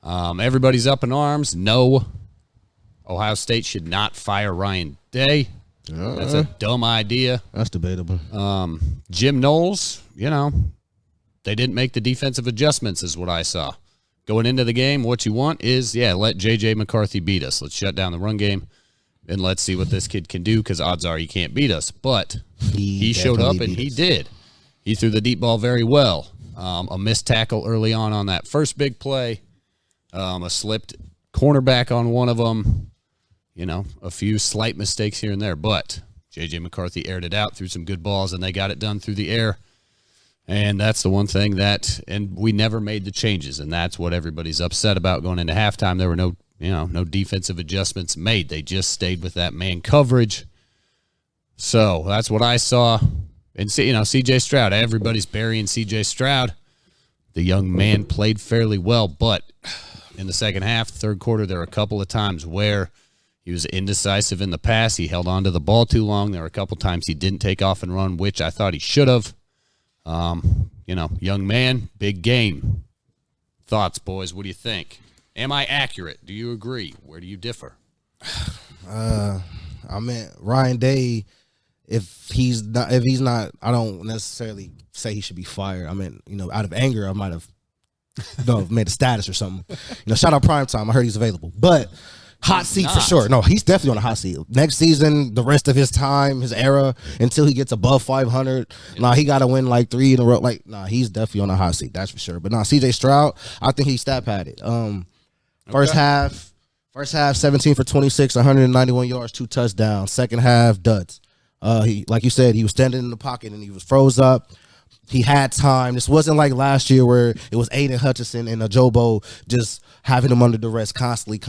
Everybody's up in arms. No, Ohio State should not fire Ryan Day. That's a dumb idea. That's debatable. Jim Knowles, they didn't make the defensive adjustments is what I saw. Going into the game, what you want is, let J.J. McCarthy beat us. Let's shut down the run game, and let's see what this kid can do, because odds are he can't beat us. But he showed up, and he did. He threw the deep ball very well. A missed tackle early on that first big play. A slipped cornerback on one of them. A few slight mistakes here and there. But J.J. McCarthy aired it out, threw some good balls, and they got it done through the air. And that's the one thing and we never made the changes, and that's what everybody's upset about going into halftime. There were no defensive adjustments made. They just stayed with that man coverage. So that's what I saw. And C.J. Stroud, everybody's burying C.J. Stroud. The young man played fairly well, but in the second half, third quarter, there were a couple of times where he was indecisive in the pass. He held on to the ball too long. There were a couple times he didn't take off and run, which I thought he should have. Young man, big game. Thoughts, boys? What do you think? Am I accurate? Do you agree? Where do you differ? Ryan Day, if he's not, I don't necessarily say he should be fired. Out of anger, I might have made a status or something. Shout out Primetime. I heard he's available, but hot seat for sure. No, he's definitely on a hot seat. Next season, the rest of his time, his era, until he gets above 500, he got to win like 3 in a row. He's definitely on a hot seat. That's for sure. But C.J. Stroud, I think he stat padded. First half, 17 for 26, 191 yards, 2 touchdowns. Second half, duds. He, like you said, he was standing in the pocket and he was froze up. He had time. This wasn't like last year where it was Aiden Hutchinson and Ajobo just having him under duress constantly.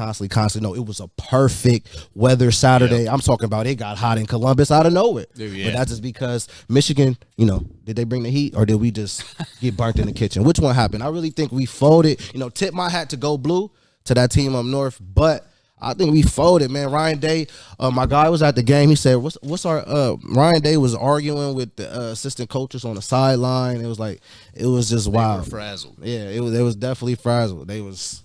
No, it was a perfect weather Saturday. Yep. I'm talking about it got hot in Columbus out of nowhere. Yeah. But that's just because Michigan, did they bring the heat or did we just get burnt in the kitchen? Which one happened? I really think we folded. Tip my hat to Go Blue, to that team up north, but I think we folded, man. Ryan Day, my guy was at the game. He said, what's our Ryan Day was arguing with the assistant coaches on the sideline. It was just wild. They were frazzled. Yeah, it was definitely frazzled. They was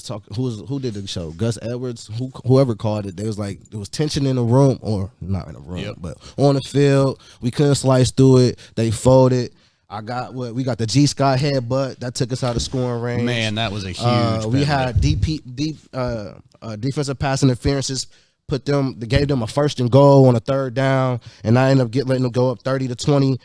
talking. Who did the show? Gus Edwards, whoever called it. They was like, there was tension in the room, or not in the room, but on the field. We couldn't slice through it. They folded. We got the G Scott headbutt that took us out of scoring range. Man, that was a huge. We had defensive pass interferences. Gave them a 1st and goal on a 3rd down, and I ended up letting them go up 30-20.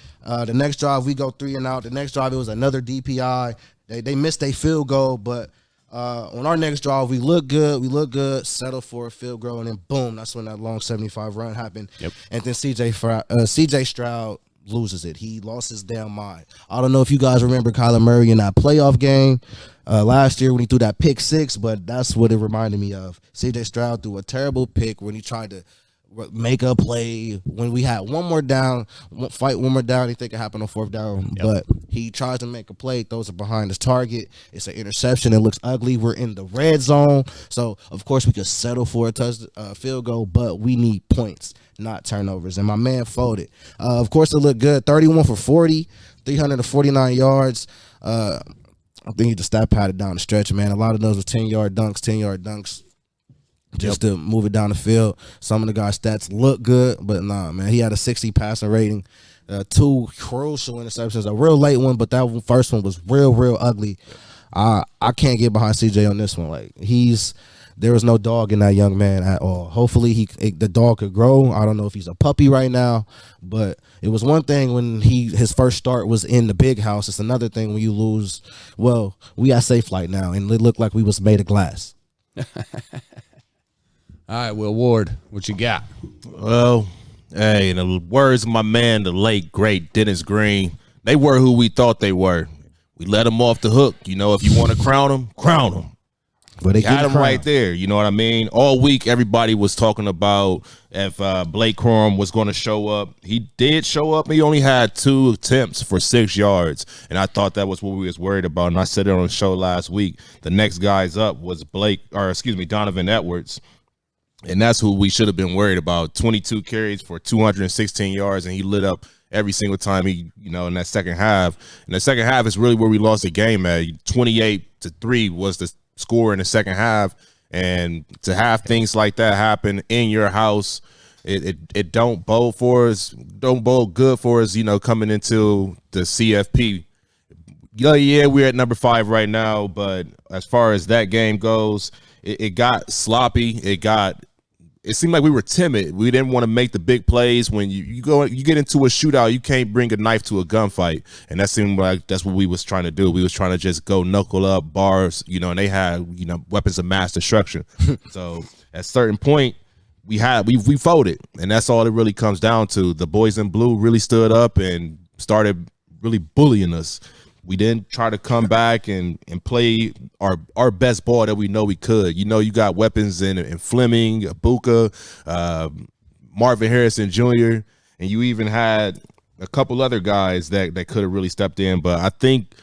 The next drive we go 3 and out. The next drive it was another DPI. They missed a field goal, but on our next drive we look good. Settle for a field goal, and then boom, that's when that long 75 run happened. Yep. And then CJ Stroud loses it. He lost his damn mind. I don't know if you guys remember Kyler Murray in that playoff game last year when he threw that pick 6, but that's what it reminded me of. CJ Stroud threw a terrible pick when he tried to make a play when we had one more down, fight one more down. He think it happened on 4th down, but he tries to make a play, throws it behind his target. It's an interception. It looks ugly. We're in the red zone, so of course we could settle for a field goal, but we need points, not turnovers. And my man folded. Of course, it looked good. 31 for 40, 349 yards. I think he just stat padded down the stretch, man. A lot of those were 10-yard dunks. Just to move it down the field. Some of the guys' stats look good, but nah, man. He had a 60 passing rating, 2 crucial interceptions, a real late one, but that first one was real ugly. I can't get behind CJ on this one. There was no dog in that young man at all. Hopefully the dog could grow. I don't know if he's a puppy right now, but it was one thing when his first start was in the big house. It's another thing when you lose. Well, we at Safe Flight now, and it looked like we was made of glass. All right, Will Ward, what you got? Well, hey, in the words of my man, the late, great Dennis Green, they were who we thought they were. We let them off the hook. If you want to crown them, crown them. But they got him right there. You know what I mean? All week, everybody was talking about if Blake Corum was going to show up. He did show up. He only had 2 attempts for 6 yards, and I thought that was what we was worried about. And I said it on the show last week. The next guys up was Donovan Edwards. And that's who we should have been worried about. 22 carries for 216 yards, and he lit up every single time he, in that second half. And the second half is really where we lost the game at. 28-3 was the score in the second half. And to have things like that happen in your house, it don't bode for us, don't bode good for us, coming into the CFP. Yeah, we're at number 5 right now, but as far as that game goes, it got sloppy. It seemed like we were timid. We didn't want to make the big plays. When you get into a shootout, you can't bring a knife to a gunfight, and that seemed like that's what we was trying to do. We was trying to just go knuckle up bars, and they had weapons of mass destruction. So at a certain point, we folded, and that's all it really comes down to. The boys in blue really stood up and started really bullying us. We didn't try to come back and play our best ball that we know we could. You got weapons in Fleming, Ibuka, Marvin Harrison Jr., and you even had a couple other guys that could have really stepped in. But I think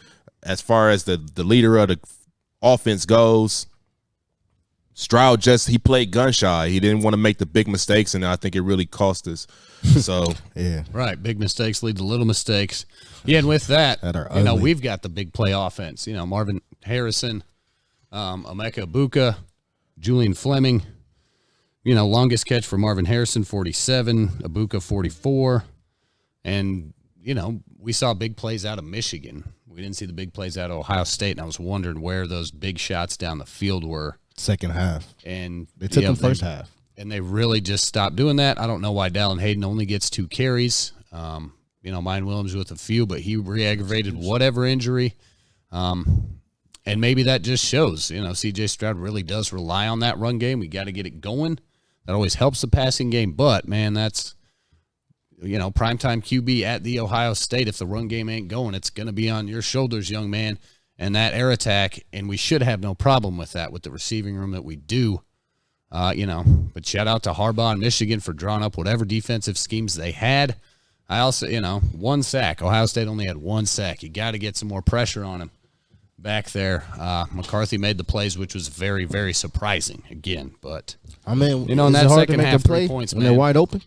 as far as the leader of the offense goes, Stroud he played gun shy. He didn't want to make the big mistakes, and I think it really cost us. So yeah, right. Big mistakes lead to little mistakes. Yeah, and with that, we've got the big play offense. Marvin Harrison, Emeka Ibuka, Julian Fleming. Longest catch for Marvin Harrison, 47, Ibuka 44, and we saw big plays out of Michigan. We didn't see the big plays out of Ohio State, and I was wondering where those big shots down the field were. Second half, and they took them first half, and they really just stopped doing that. I don't know why Dallin Hayden only gets 2 carries. Mine Williams with a few, but he re-aggravated whatever injury, and maybe that just shows. C.J. Stroud really does rely on that run game. We got to get it going. That always helps the passing game, but man, that's primetime QB at the Ohio State. If the run game ain't going, it's going to be on your shoulders, young man. And that air attack, and we should have no problem with that with the receiving room that we do. But shout out to Harbaugh and Michigan for drawing up whatever defensive schemes they had. I also, 1 sack. Ohio State only had 1 sack. You got to get some more pressure on him back there. McCarthy made the plays, which was very, very surprising again. But in that second half, 3 points, when they're wide open.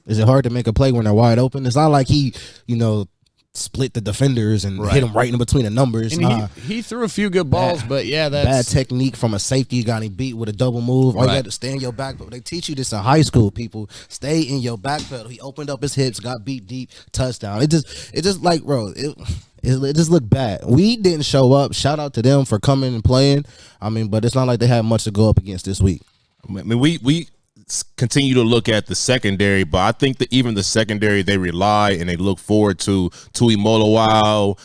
Is it hard to make a play when they're wide open? It's not like he, split the defenders and hit them right in between the numbers. And he threw a few good balls, but yeah, that's bad technique from a safety. Got him beat with a double move. All you got to stay in your back. But they teach you this in high school, people. Stay in your back pedal. He opened up his hips, got beat deep, touchdown. It just like, bro, it just looked bad. We didn't show up. Shout out to them for coming and playing. But it's not like they had much to go up against this week. We continue to look at the secondary, but I think that even the secondary, they rely and they look forward to Tui Molowau,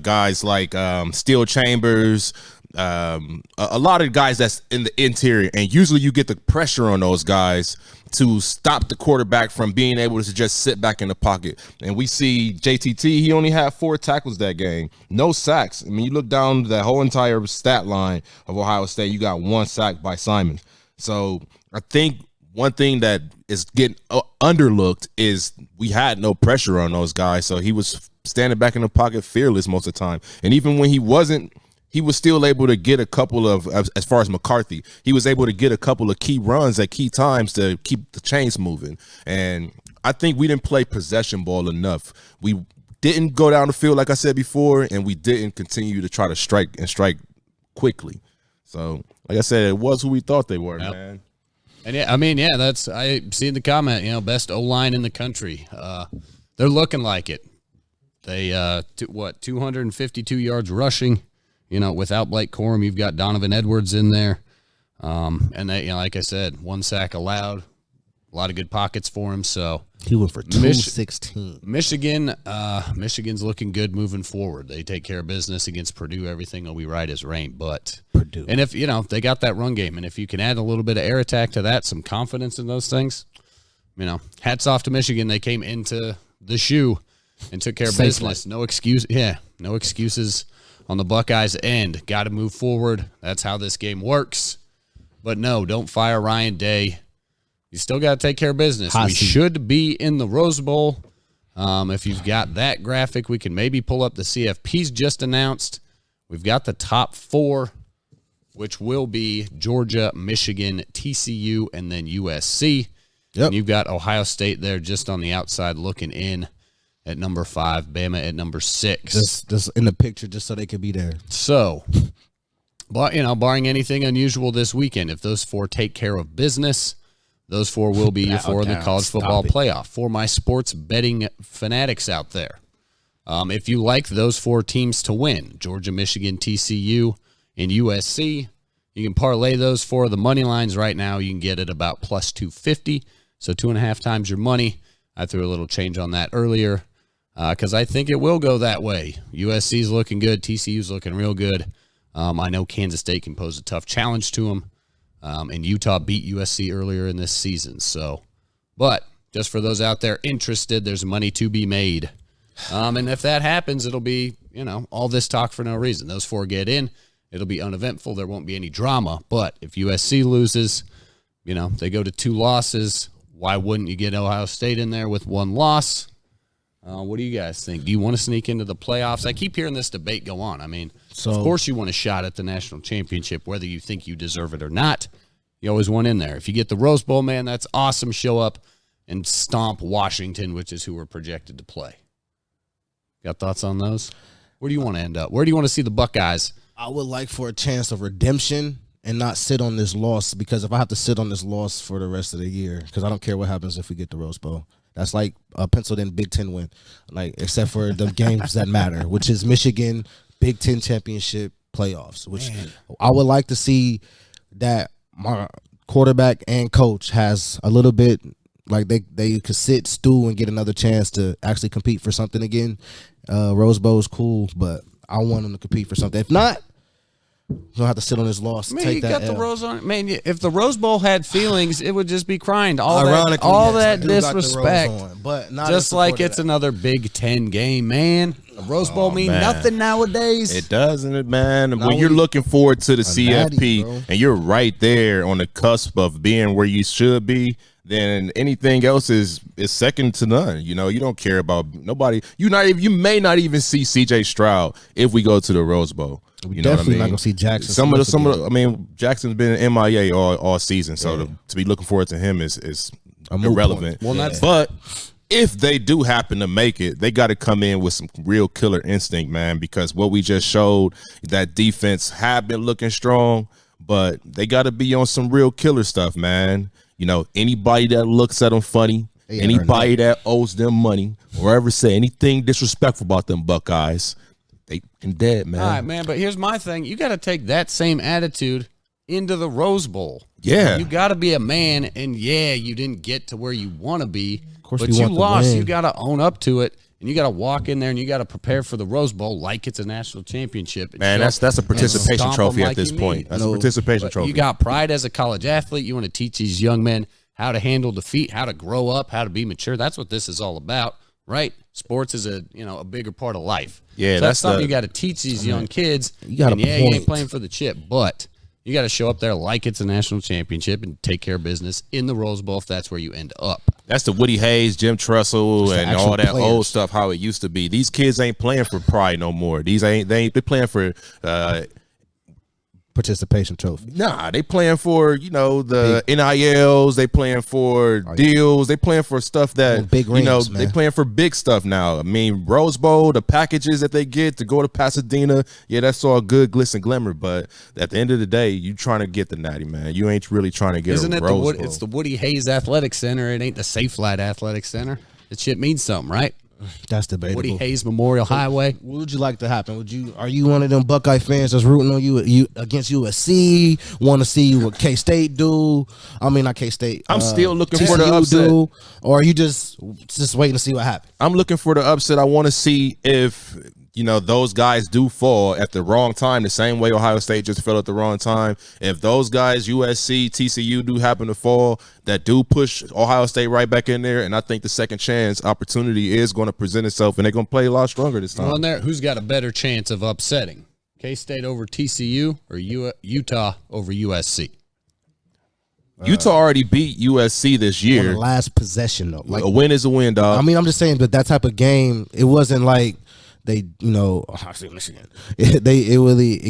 guys like Steel Chambers, a lot of guys that's in the interior, and usually you get the pressure on those guys to stop the quarterback from being able to just sit back in the pocket. And we see JTT, he only had 4 tackles that game, no sacks. You look down that whole entire stat line of Ohio State, you got 1 sack by Simon. So I think one thing that is getting underlooked is we had no pressure on those guys, so he was standing back in the pocket fearless most of the time. And even when he wasn't, he was still able to get a couple of, as far as McCarthy, he was able to get a couple of key runs at key times to keep the chains moving. And I think we didn't play possession ball enough. We didn't go down the field, like I said before, and we didn't continue to try to strike quickly. So, like I said, it was who we thought they were, man. And that's, I seen the comment, best O-line in the country. They're looking like it. They, 252 yards rushing, without Blake Corum. You've got Donovan Edwards in there. And they, like I said, 1 sack allowed, a lot of good pockets for him. So he went for 216. Michigan's looking good moving forward. They take care of business against Purdue. Everything will be right as rain, but Purdue. And if they got that run game, and if you can add a little bit of air attack to that, some confidence in those things, hats off to Michigan. They came into the shoe and took care of business. No excuses on the Buckeyes' end. Got to move forward. That's how this game works. But no, don't fire Ryan Day. You still got to take care of business. We should be in the Rose Bowl. If you've got that graphic, we can maybe pull up the CFP's just announced. We've got the top 4, which will be Georgia, Michigan, TCU, and then USC. Yep. And you've got Ohio State there just on the outside looking in. at number 5, Bama at number 6. Just in the picture, just so they could be there. So, but barring anything unusual this weekend, if those 4 take care of business, those 4 will be your 4 in the college football playoff. For my sports betting fanatics out there, if you like those 4 teams to win, Georgia, Michigan, TCU, and USC, you can parlay those 4 of the money lines right now. You can get it about plus 250, so 2.5 times your money. I threw a little change on that earlier because I think it will go that way. USC's looking good. TCU's looking real good. I know Kansas State can pose a tough challenge to them, and Utah beat USC earlier in this season. So, but just for those out there interested, there's money to be made. And if that happens, it'll be, all this talk for no reason. Those 4 get in. It'll be uneventful. There won't be any drama. But if USC loses, they go to 2 losses. Why wouldn't you get Ohio State in there with 1 loss? What do you guys think? Do you want to sneak into the playoffs? I keep hearing this debate go on. I mean, of course you want a shot at the national championship, whether you think you deserve it or not. You always want in there. If you get the Rose Bowl, man, that's awesome. Show up and stomp Washington, which is who we're projected to play. Got thoughts on those? Where do you want to end up? Where do you want to see the Buckeyes? I would like for a chance of redemption and not sit on this loss, because if I have to sit on this loss for the rest of the year, because I don't care what happens if we get the Rose Bowl. That's like a penciled in Big Ten win, except for the games that matter, which is Michigan Big Ten championship playoffs, which I would like to see that my quarterback and coach has a little bit, they could sit, stew, and get another chance to actually compete for something again. Rose Bowl is cool, but I want them to compete for something. If not, you don't have to sit on this loss. Man, take you that got L. the Rose on. Man, if the Rose Bowl had feelings, it would just be crying. Ironically, that yes, I do got the Rose disrespect, on, but not just like it's another Big Ten game, man. The Rose Bowl mean nothing nowadays. It doesn't, man. When you're looking forward to the CFP and you're right there on the cusp of being where you should be, then anything else is second to none. You don't care about nobody. You may not even see CJ Stroud if we go to the Rose Bowl. We definitely not gonna see Jackson. Jackson's been MIA all season, so to be looking forward to him is irrelevant. Well, but if they do happen to make it, they got to come in with some real killer instinct, man. Because what we just showed, that defense have been looking strong, but they got to be on some real killer stuff, man. Anybody that looks at them funny, anybody that owes them money, or ever say anything disrespectful about them Buckeyes, they can dead, man. All right, man, but here's my thing. You got to take that same attitude into the Rose Bowl. Yeah. You got to be a man, and you didn't get to where you want to be, but you you want to lost. win. You got to own up to it, and you got to walk in there, and you got to prepare for the Rose Bowl like it's a national championship. Man, that's a participation trophy at this point. That's a participation trophy. You got pride as a college athlete. You want to teach these young men how to handle defeat, how to grow up, how to be mature. That's what this is all about, right? Sports is a bigger part of life. Yeah, so that's something you got to teach these young kids. You got you ain't playing for the chip, but you got to show up there like it's a national championship and take care of business in the Rose Bowl if that's where you end up. That's the Woody Hayes, Jim Tressel, and all that players. old stuff, how it used to be. These kids ain't playing for pride no more. They ain't playing for participation trophy. Nah, they playing for, the NILs, they playing for deals, they playing for stuff that big rings, they playing for big stuff now. I mean, Rose Bowl, the packages that they get to go to Pasadena, that's all good glitz and glimmer, but at the end of the day, you trying to get the natty, man. You ain't really trying to get Isn't a it Rose Bowl. It's the Woody Hayes Athletic Center. It ain't the Safe Flight Athletic Center. That shit means something, right? That's debatable. Woody Hayes Memorial Highway. What would you like to happen? Are you one of them Buckeye fans that's rooting on you against USC? Want to see what K-State do? I mean, not K-State. I'm still looking TCU for the upset. Or are you just waiting to see what happens? I'm looking for the upset. I want to see if those guys do fall at the wrong time, the same way Ohio State just fell at the wrong time. If those guys, USC, TCU, do happen to fall, that do push Ohio State right back in there, and I think the second chance opportunity is going to present itself, and they're going to play a lot stronger this time. Well, in there, who's got a better chance of upsetting? K-State over TCU or Utah over USC? Utah already beat USC this year. On the last possession, though. A win is a win, dog. I mean, I'm just saying, but that type of game, it wasn't like they, I see Michigan. It wasn't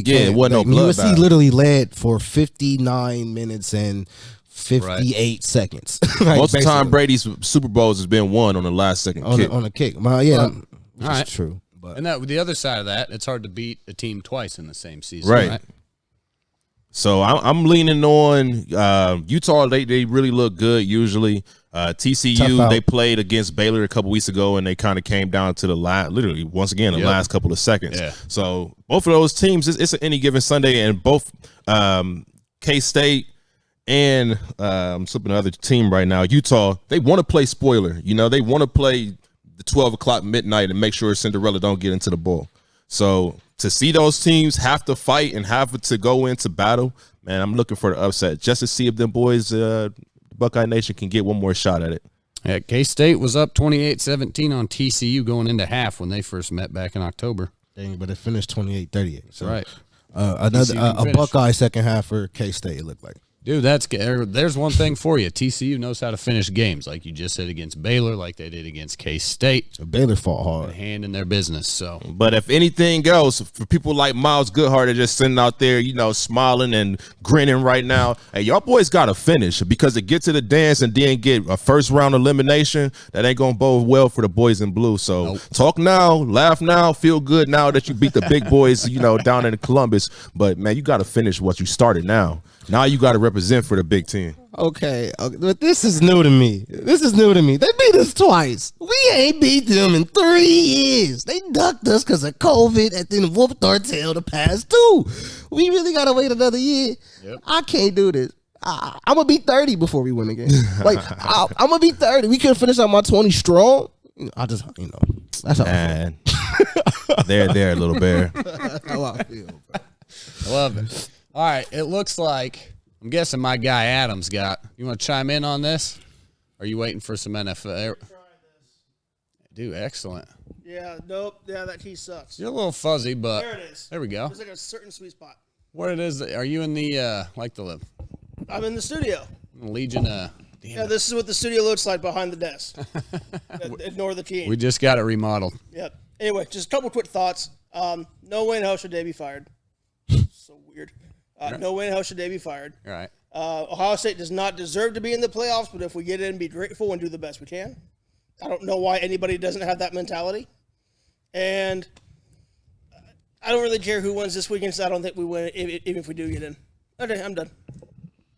no bloodbath. USC literally led for 59 minutes and 58 seconds. Like, Most of the time, basically. Brady's Super Bowls has been won on the last second kick. On a kick. Yeah, all which right. is true. But And that the other side of that, it's hard to beat a team twice in the same season. Right. So I'm leaning on Utah. They really look good usually. Tough TCU, out. they played against Baylor a couple weeks ago, and they kind of came down to the literally once again the last couple of seconds. Yeah. So both of those teams, it's an any given Sunday, and both K-State and I'm slipping the other team right now, Utah, they want to play spoiler. You know, they want to play the 12 o'clock midnight and make sure Cinderella don't get into the bowl. So to see those teams have to fight and have to go into battle, man, I'm looking for the upset just to see if them boys, Buckeye Nation, can get one more shot at it. Yeah, K-State was up 28-17 on TCU going into half when they first met back in October. dang, but it finished 28-38. So Right. another TCU can a finish. Buckeye second half for K-State, it looked like. Dude, there's one thing for you. TCU knows how to finish games, like you just said against Baylor, like they did against K-State. So Baylor fought hard. Hand in their business. So But if anything else, for people like Miles Goodhart are just sitting out there, you know, smiling and grinning right now, hey, y'all boys got to finish, because to get to the dance and then get a first round elimination, that ain't going to bode well for the boys in blue. So talk now, laugh now, feel good now that you beat the big boys, you know, down in Columbus. But, man, you got to finish what you started now. Now you got to represent for the Big Ten. Okay, but this is new to me. They beat us twice. We ain't beat them in 3 years. They ducked us because of COVID and then whooped our tail the past 2. We really got to wait another year. Yep. I can't do this. I'm going to be 30 before we win again. Like, I'm going to be 30. We couldn't finish out my 20 strong. I just, that's how Man, there, little bear. that's how I feel. Bro. I love it. All right, it looks like I'm guessing my guy Adam's got. You want to chime in on this? Are you waiting for some NFL? Dude, excellent. Yeah, nope. Yeah, that key sucks. You're a little fuzzy, but There it is. there we go. There's like a certain sweet spot. What it is? Are you in the I'm in the studio. Legion? Yeah, this is what the studio looks like behind the desk. Ignore the key. We just got it remodeled. Yep. Anyway, just a couple quick thoughts. No way in hell should they be fired. So weird. No way in hell should they be fired. All right. Ohio State does not deserve to be in the playoffs, but if we get in, be grateful and do the best we can. I don't know why anybody doesn't have that mentality. And I don't really care who wins this weekend, so I don't think we win, even if we do get in. Okay, I'm done.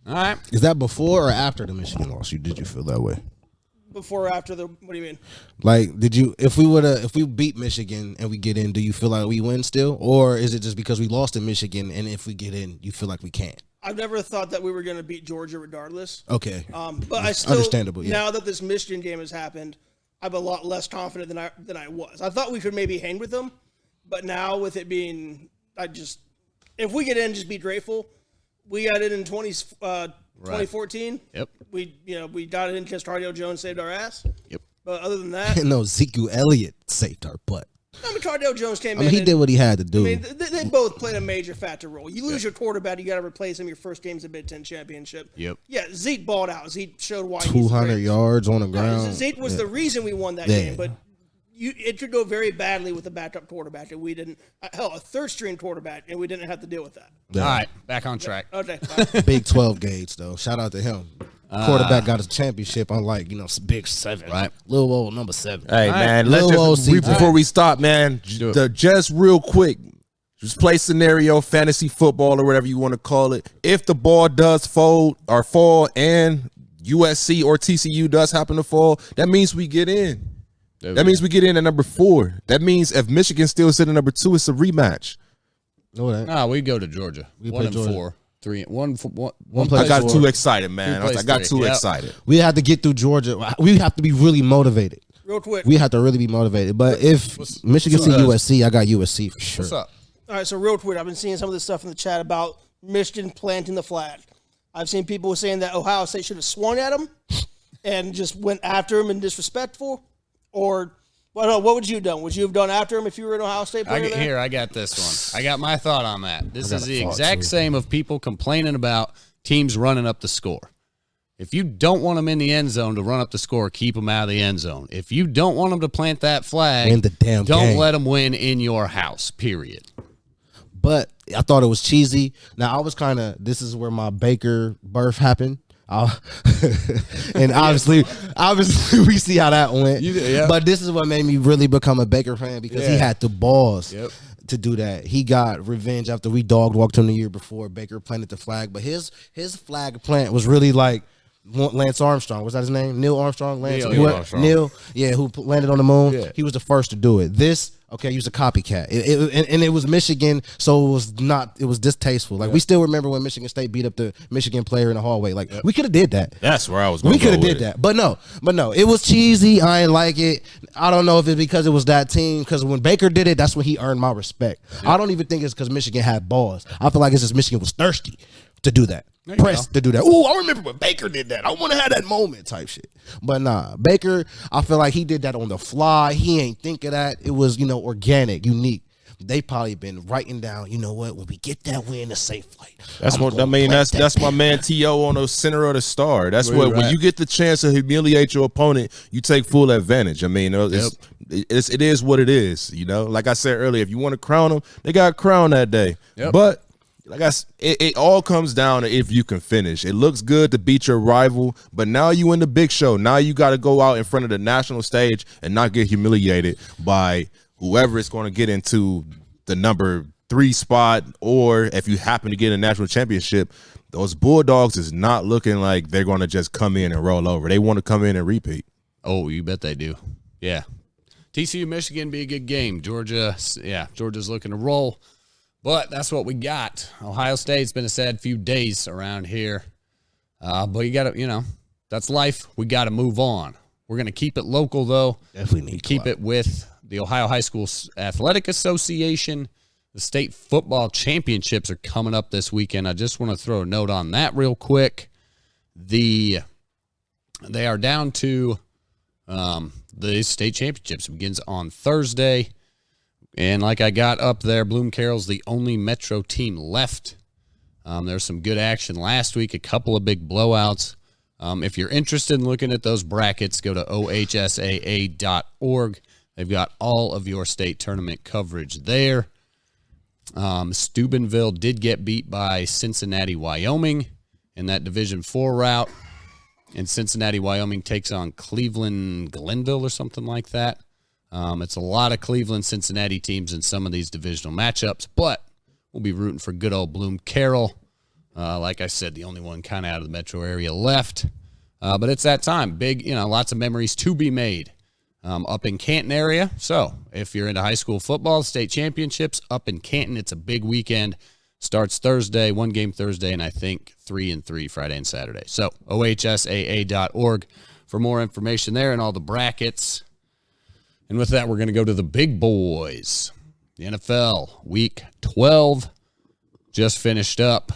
All right. Is that before or after the Michigan loss? Did you feel that way? Before or after the, what do you mean? Like, if we beat Michigan and we get in, do you feel like we win still? Or is it just because we lost to Michigan and if we get in, you feel like we can't? I've never thought that we were going to beat Georgia regardless. Okay. But I still, Understandable, yeah. now that this Michigan game has happened, I'm a lot less confident than I was. I thought we could maybe hang with them, but now with it being, if we get in, just be grateful. We got it in 2014. Yep. We got it in because Cardale Jones saved our ass. Yep. But other than that, No, Ezekiel Elliott saved our butt. Cardale Jones came I mean, in. he did what he had to do. I mean, they both played a major factor role. You lose your quarterback, you got to replace him. Your first game's a Big Ten championship. Yep. Yeah, Zeke balled out. Zeke showed why he's 200 great. yards on the ground. Zeke was the reason we won that game, but it could go very badly with a backup quarterback, and we didn't. Hell, a third-string quarterback, and we didn't have to deal with that. All right. Back on track. Okay, bye. Big 12 gauge, though. Shout out to him. Quarterback got his championship, unlike, Big 7. Right. Little old number 7. Hey, man, Little let's old just, CJ. before we stop, man, just real quick, just play scenario, fantasy football or whatever you want to call it. If the ball does fall and USC or TCU does happen to fall, that means we get in. That means we get in at number 4. That means if Michigan still sitting at number 2, it's a rematch. No, that. No, we go to Georgia. We 1 play and Georgia. 4. 3 and 1. One I place got for- too excited, man. Who I got plays too three? Yep. excited. We have to get through Georgia. We have to be really motivated. Real quick. We have to really be motivated. But if Michigan see USC, I got USC for sure. What's up? All right, so real quick, I've been seeing some of this stuff in the chat about Michigan planting the flag. I've seen people saying that Ohio State should have swung at him and just went after him and disrespectful. Or, well, no, what would you have done? Would you have done after him if you were an Ohio State player there? I got this one. I got my thought on that. This got is a the thought, exact too. same of people complaining about teams running up the score. If you don't want them in the end zone to run up the score, keep them out of the end zone. If you don't want them to plant that flag, Win the damn don't game. let them win in your house, period. But I thought it was cheesy. Now, I was this is where my Baker birth happened. And obviously we see how that went. Yeah. But this is what made me really become a Baker fan because he had the balls Yep. to do that. He got revenge after we dog walked him the year before. Baker planted the flag, but his flag plant was really like Lance Armstrong. Was that his name? Neil Armstrong? Neil Armstrong. Neil, who landed on the moon. Yeah. He was the first to do it. He was a copycat. It was Michigan, so it was distasteful. Like we still remember when Michigan State beat up the Michigan player in the hallway. Like we could have did that. That's where I was going. We could have did that. But no, it was cheesy. I ain't like it. I don't know if it's because it was that team, because when Baker did it, that's when he earned my respect. I don't even think it's because Michigan had balls. I feel like it's just Michigan was thirsty to do that. Pressed to do that. Ooh, I remember when Baker did that. I want to have that moment type shit. But nah, Baker, I feel like he did that on the fly. He ain't think of that. It was, organic, unique. They probably been writing down, you know what, when we get that win, a safe flight. That's what I mean. That's my man T.O. on the center of the star. That's what when you get the chance to humiliate your opponent, you take full advantage. I mean, it is what it is. Like I said earlier, if you want to crown them, they got a crown that day. Yep. But it all comes down to if you can finish. It looks good to beat your rival, but now you in the big show. Now you got to go out in front of the national stage and not get humiliated by whoever is going to get into the number 3 spot, or if you happen to get a national championship. Those Bulldogs is not looking like they're going to just come in and roll over. They want to come in and repeat. Oh, you bet they do. Yeah. TCU Michigan be a good game. Georgia's looking to roll. But that's what we got. Ohio State's been a sad few days around here. But you got to, that's life. We got to move on. We're going to keep it local, though. Definitely need to keep it with the Ohio High School Athletic Association. The state football championships are coming up this weekend. I just want to throw a note on that real quick. They are down to the state championships. It begins on Thursday. And like I got up there, Bloom Carroll's the only Metro team left. There's some good action last week, a couple of big blowouts. If you're interested in looking at those brackets, go to ohsaa.org. They've got all of your state tournament coverage there. Steubenville did get beat by Cincinnati, Wyoming in that Division 4 route. And Cincinnati, Wyoming takes on Cleveland, Glenville or something like that. It's a lot of Cleveland, Cincinnati teams in some of these divisional matchups, but we'll be rooting for good old Bloom Carroll. Like I said, the only one kind of out of the metro area left. But it's that time. Big, lots of memories to be made up in Canton area. So if you're into high school football, state championships up in Canton, it's a big weekend. Starts Thursday, 1 game Thursday, and I think 3 and 3 Friday and Saturday. So ohsaa.org for more information there and all the brackets. And with that, we're going to go to the big boys. The NFL, Week 12, just finished up.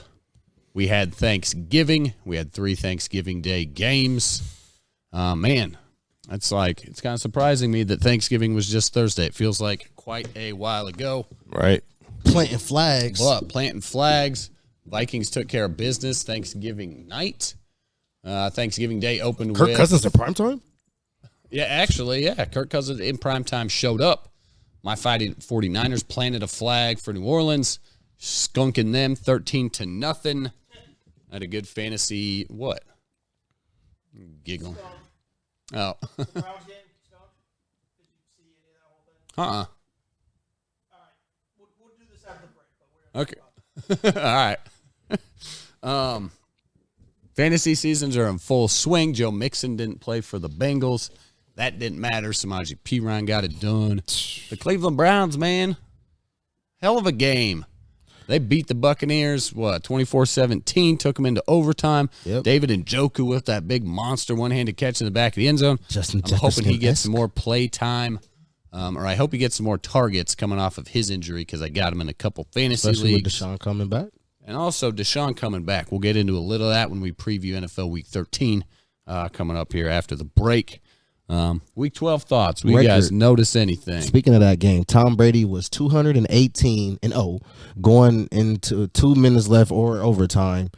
We had Thanksgiving. We had 3 Thanksgiving Day games. Man, it's kind of surprising me that Thanksgiving was just Thursday. It feels like quite a while ago. Right. Planting flags. But planting flags. Vikings took care of business Thanksgiving night. Thanksgiving Day opened with... Kirk Cousins at primetime? Yeah, actually, yeah. Kirk Cousins in primetime showed up. My Fighting 49ers planted a flag for New Orleans, skunking them 13-0. Had a good fantasy, what? Giggling. Oh. Uh-uh. We'll do this after the break. Okay. All right. Fantasy seasons are in full swing. Joe Mixon didn't play for the Bengals. That didn't matter. Samaje Perine got it done. The Cleveland Browns, man, hell of a game. They beat the Buccaneers, 24-17, took them into overtime. Yep. David Njoku with that big monster one-handed catch in the back of the end zone. I'm hoping he gets some more play time, or I hope he gets some more targets coming off of his injury because I got him in a couple fantasy Especially leagues. with Deshaun coming back. And also Deshaun coming back. We'll get into a little of that when we preview NFL Week 13 coming up here after the break. Week 12 thoughts. We guys notice anything? Speaking of that game, Tom Brady was 218-0 going into 2 minutes left or overtime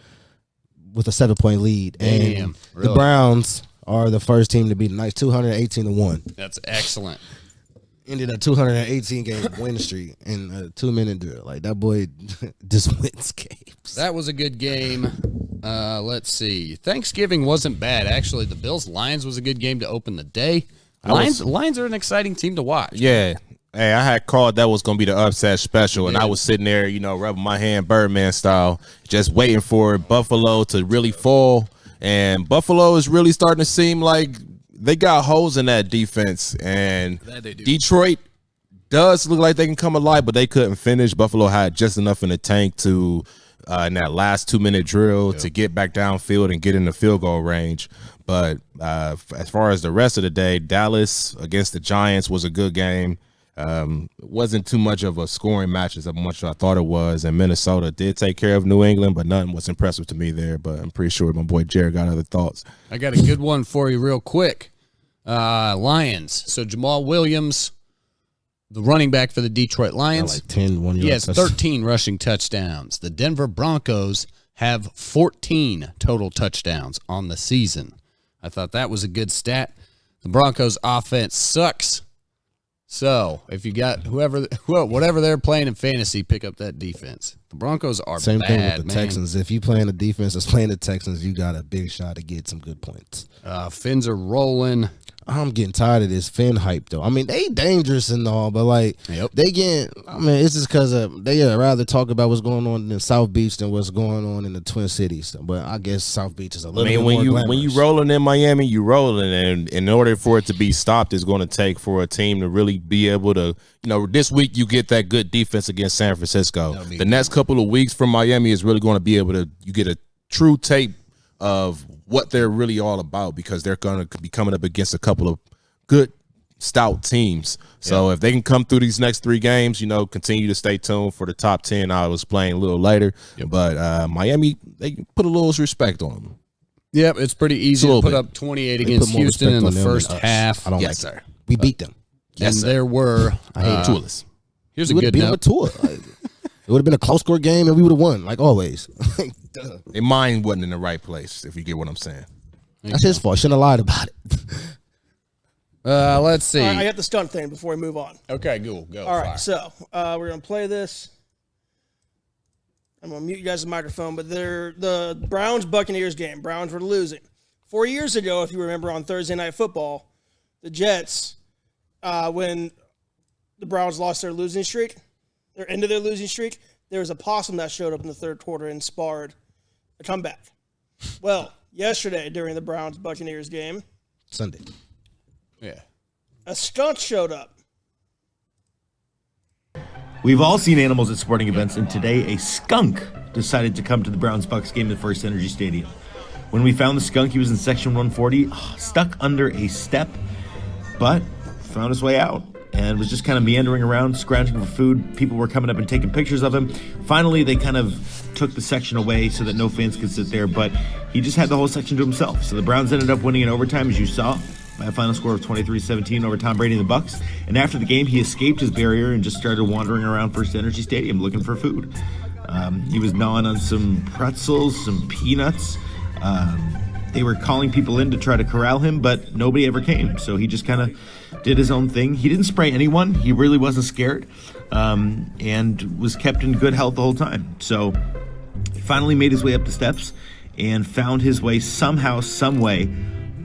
with a 7-point lead. Damn, and really? The Browns are the first team to beat the Knights, 218-1. That's excellent. Ended a 218 game win streak in a 2-minute drill. Like that boy just wins games. That was a good game. Let's see. Thanksgiving wasn't bad. Actually, the Bills-Lions was a good game to open the day. Lions are an exciting team to watch. Yeah. Hey, I had called that was going to be the upset special, and I was sitting there, rubbing my hand Birdman style, just waiting for Buffalo to really fall. And Buffalo is really starting to seem like they got holes in that defense. And Detroit does look like they can come alive, but they couldn't finish. Buffalo had just enough in the tank to in that last 2-minute drill to get back downfield and get in the field goal range. But as far as the rest of the day, Dallas against the Giants was a good game. It wasn't too much of a scoring match as much as I thought it was. And Minnesota did take care of New England, but nothing was impressive to me there. But I'm pretty sure my boy Jared got other thoughts. I got a good one for you real quick. Lions. So Jamal Williams, the running back for the Detroit Lions. Like 10 1-yard He has 13 rushing touchdowns. The Denver Broncos have 14 total touchdowns on the season. I thought that was a good stat. The Broncos offense sucks. So if you got whatever they're playing in fantasy, pick up that defense. The Broncos are Same bad, thing with the man. Texans. If you playing the defense that's playing the Texans, you got a big shot to get some good points. Fins are rolling. I'm getting tired of this Finn hype, though. I mean, they dangerous and all, but, like, they get – I mean, it's just because they rather talk about what's going on in South Beach than what's going on in the Twin Cities. But I guess South Beach is a little bit more glamorous. When you rolling in Miami, you rolling. And in order for it to be stopped, it's going to take for a team to really be able to – this week you get that good defense against San Francisco. The next couple of weeks from Miami is really going to be able to – you get a true tape of what they're really all about because they're going to be coming up against a couple of good, stout teams. So if they can come through these next 3 games, continue to stay tuned for the top 10. I was playing a little later. But Miami, they put a little respect on them. Yep, it's pretty easy to put up 28 against Houston in the first half. I don't like that. We beat them. And there were I hate Tua's. Here's a good note. It would have been a close score game and we would have won, like always. Their mind wasn't in the right place, if you get what I'm saying. That's his fault. Shouldn't have lied about it. Let's see. All right, I got the stunt thing before we move on. Okay, cool. Go. All right, so we're going to play this. I'm going to mute you guys' microphone, but they're the Browns-Buccaneers game. Browns were losing. 4 years ago, if you remember, on Thursday Night Football, the Jets, when the Browns lost their losing streak, their end of their losing streak, there was a possum that showed up in the third quarter and sparred a comeback. Well, yesterday during the Browns-Buccaneers game, Sunday, a skunk showed up. We've all seen animals at sporting events, and today a skunk decided to come to the Browns-Bucks game at First Energy Stadium. When we found the skunk, he was in section 140, stuck under a step, but found his way out and was just kind of meandering around, scrounging for food. People were coming up and taking pictures of him. Finally, they kind of took the section away so that no fans could sit there, but he just had the whole section to himself. So the Browns ended up winning in overtime, as you saw, by a final score of 23-17 over Tom Brady and the Bucks. And after the game, he escaped his barrier and just started wandering around First Energy Stadium looking for food. He was gnawing on some pretzels, some peanuts. They were calling people in to try to corral him, but nobody ever came. So he just kind of did his own thing. He didn't spray anyone. He really wasn't scared, and was kept in good health the whole time. So he finally made his way up the steps and found his way somehow, some way,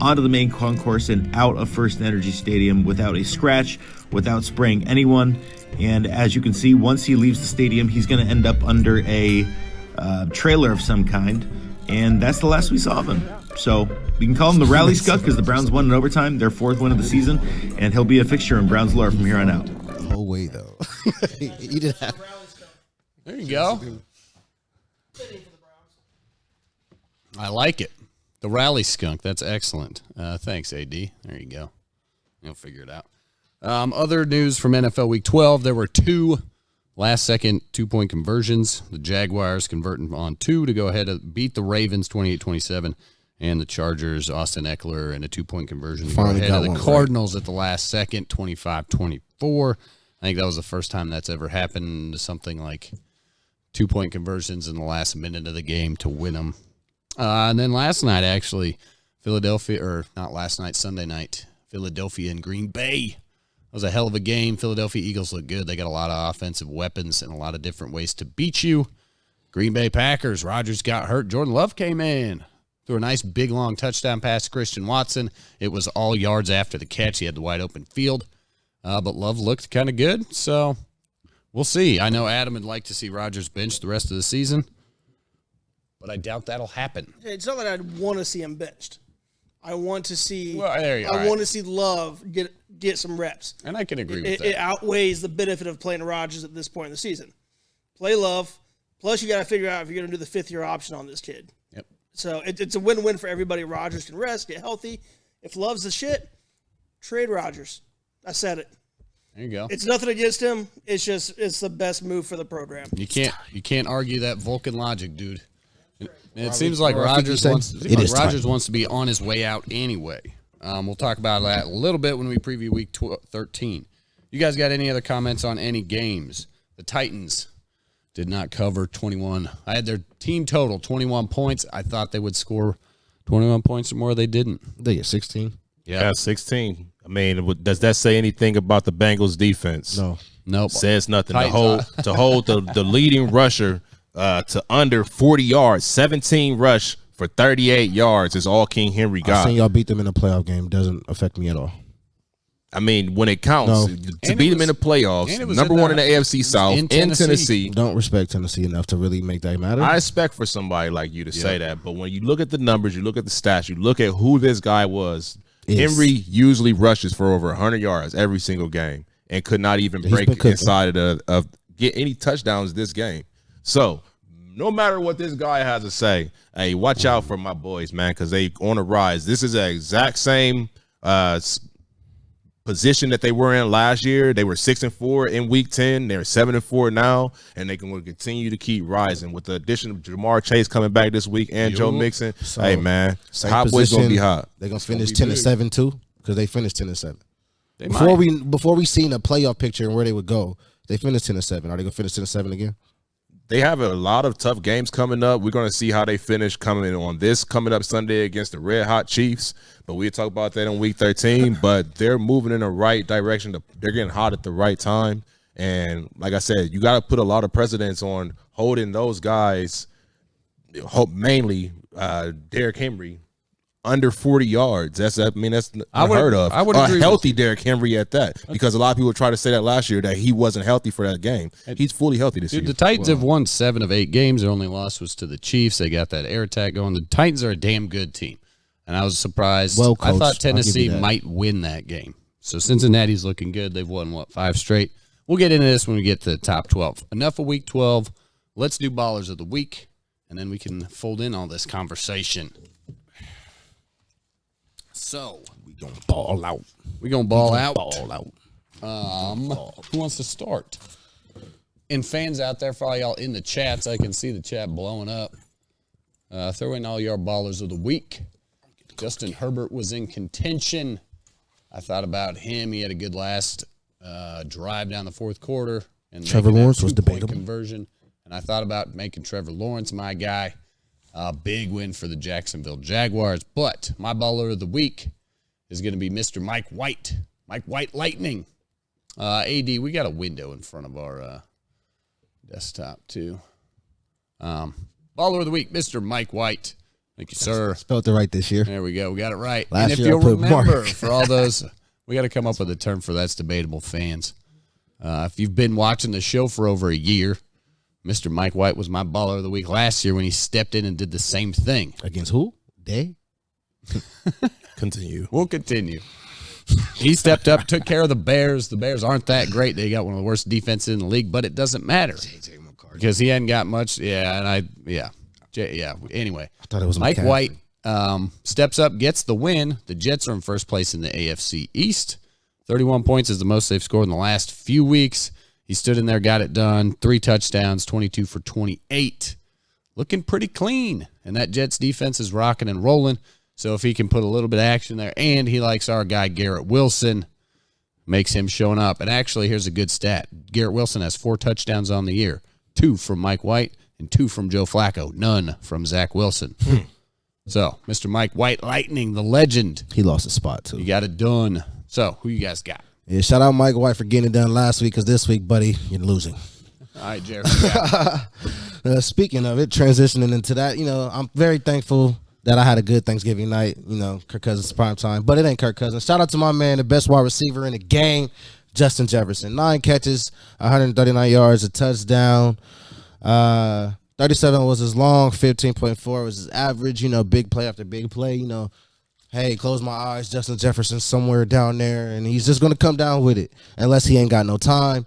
onto the main concourse and out of First Energy Stadium without a scratch, without spraying anyone. And as you can see, once he leaves the stadium, he's going to end up under a trailer of some kind. And that's the last we saw of him. So we can call him the Rally Skunk because the Browns won in overtime, their 4th win of the season, and he'll be a fixture in Browns lore from here on out. No way, though. He did have. There you go. I like it. The Rally Skunk. That's excellent. Thanks, AD. There you go. You'll figure it out. Other news from NFL Week 12, there were 2 last-second 2-point conversions. The Jaguars converting on 2 to go ahead and beat the Ravens 28-27, and the Chargers, Austin Eckler, in a 2-point conversion to go ahead of the Cardinals at the last second, 25-24. I think that was the first time that's ever happened, something like 2-point conversions in the last minute of the game to win them. And then last night, actually, Sunday night, Philadelphia and Green Bay. It was a hell of a game. Philadelphia Eagles look good. They got a lot of offensive weapons and a lot of different ways to beat you. Green Bay Packers, Rodgers got hurt. Jordan Love came in, threw a nice big long touchdown pass to Christian Watson. It was all yards after the catch. He had the wide open field. But Love looked kind of good, so we'll see. I know Adam would like to see Rodgers benched the rest of the season, but I doubt that'll happen. It's not that I'd want to see him benched. I want to see. Well, there you I want to see Love get some reps, and I can agree with that. It outweighs the benefit of playing Rodgers at this point in the season. Play Love, plus you got to figure out if you're going to do the fifth-year option on this kid. Yep. So it's a win-win for everybody. Rodgers can rest, get healthy. If Love's the shit, trade Rodgers. I said it. There you go. It's nothing against him. It's the best move for the program. You can't argue that Vulcan logic, dude. It seems like Rodgers wants to be on his way out anyway. We'll talk about that a little bit when we preview Week 13. You guys got any other comments on any games? The Titans did not cover 21. I had their team total 21 points. I thought they would score 21 points or more. They didn't. They get 16. Yeah, 16. I mean, does that say anything about the Bengals defense? No. Nope. Says nothing. Titans, To hold the leading rusher to under 40 yards, 17 rush for 38 yards is all King Henry I got. seen y'all beat them in a playoff game. Doesn't affect me at all. I mean, when it counts, to beat them in the playoffs, number one in the AFC South, in Tennessee. Don't respect Tennessee enough to really make that matter. I expect for somebody like you to say that, but when you look at the numbers, you look at the stats, you look at who this guy was, Henry usually rushes for over 100 yards every single game and could not even break inside of get any touchdowns this game. So no matter what this guy has to say, hey, watch out for my boys, man, because they on the rise. This is the exact same position that they were in last year. They were 6-4 in Week 10. They're 7-4 now, and they can continue to keep rising with the addition of Jamar Chase coming back this week and Joe Mixon. So, hey, man, hot boys gonna be hot. They're gonna finish 10-7 too, because they finished 10-7. Before we seen a playoff picture and where they would go, they finished 10-7. Are they gonna finish 10-7 again? They have a lot of tough games coming up. We're going to see how they finish coming up Sunday against the Red Hot Chiefs. But we'll talk about that in Week 13. But they're moving in the right direction. They're getting hot at the right time. And like I said, you got to put a lot of precedence on holding those guys, mainly Derrick Henry, under 40 yards. That's unheard of. I would agree. A healthy Derrick Henry at that, because a lot of people tried to say that last year that he wasn't healthy for that game. He's fully healthy this year. The Titans have won 7 of 8 games. Their only loss was to the Chiefs. They got that air attack going. The Titans are a damn good team, and I was surprised. Well coached. I thought Tennessee might win that game. So Cincinnati's looking good. They've won 5 straight. We'll get into this when we get to the top 12. Enough of Week 12. Let's do Ballers of the Week, and then we can fold in all this conversation. So we gonna ball out. We gonna ball out. Ball out. Who wants to start? And fans out there, for all y'all in the chats, I can see the chat blowing up. Throw in all your ballers of the week. Justin Herbert was in contention. I thought about him. He had a good last drive down the fourth quarter. And Trevor Lawrence was debatable. Conversion. And I thought about making Trevor Lawrence my guy. Big win for the Jacksonville Jaguars. But my baller of the week is going to be Mr. Mike White. Mike White Lightning. AD, we got a window in front of our desktop, too. Baller of the week, Mr. Mike White. Thank you, sir. Spelled it right this year. There we go. We got it right. Last and if year you'll I put remember, Mark. for all those, we got to come up with a term for that's debatable fans. If you've been watching the show for over a year, Mr. Mike White was my baller of the week last year when he stepped in and did the same thing. Against who? Day? Continue. We'll continue. He stepped up, took care of the Bears. The Bears aren't that great. They got one of the worst defenses in the league, but it doesn't matter because he hadn't got much. Anyway, I thought it was Mike McCaffrey. White steps up, gets the win. The Jets are in first place in the AFC East. 31 points is the most they've scored in the last few weeks. He stood in there, got it done. 3 touchdowns, 22 for 28. Looking pretty clean. And that Jets defense is rocking and rolling. So if he can put a little bit of action there, and he likes our guy Garrett Wilson, makes him showing up. And actually, here's a good stat. Garrett Wilson has 4 touchdowns on the year. 2 from Mike White and 2 from Joe Flacco. None from Zach Wilson. So, Mr. Mike White Lightning, the legend. He lost his spot, too. You got it done. So, who you guys got? Yeah, shout out Mike White for getting it done last week, because this week, buddy, you're losing. All right, Jerry. Speaking of it, transitioning into that, I'm very thankful that I had a good Thanksgiving night. Kirk Cousins prime time, but it ain't Kirk Cousins. Shout out to my man, the best wide receiver in the game, Justin Jefferson. 9 catches, 139 yards, a touchdown. 37 was his long, 15.4 was his average. Big play after big play. Hey, close my eyes, Justin Jefferson somewhere down there, and he's just going to come down with it unless he ain't got no time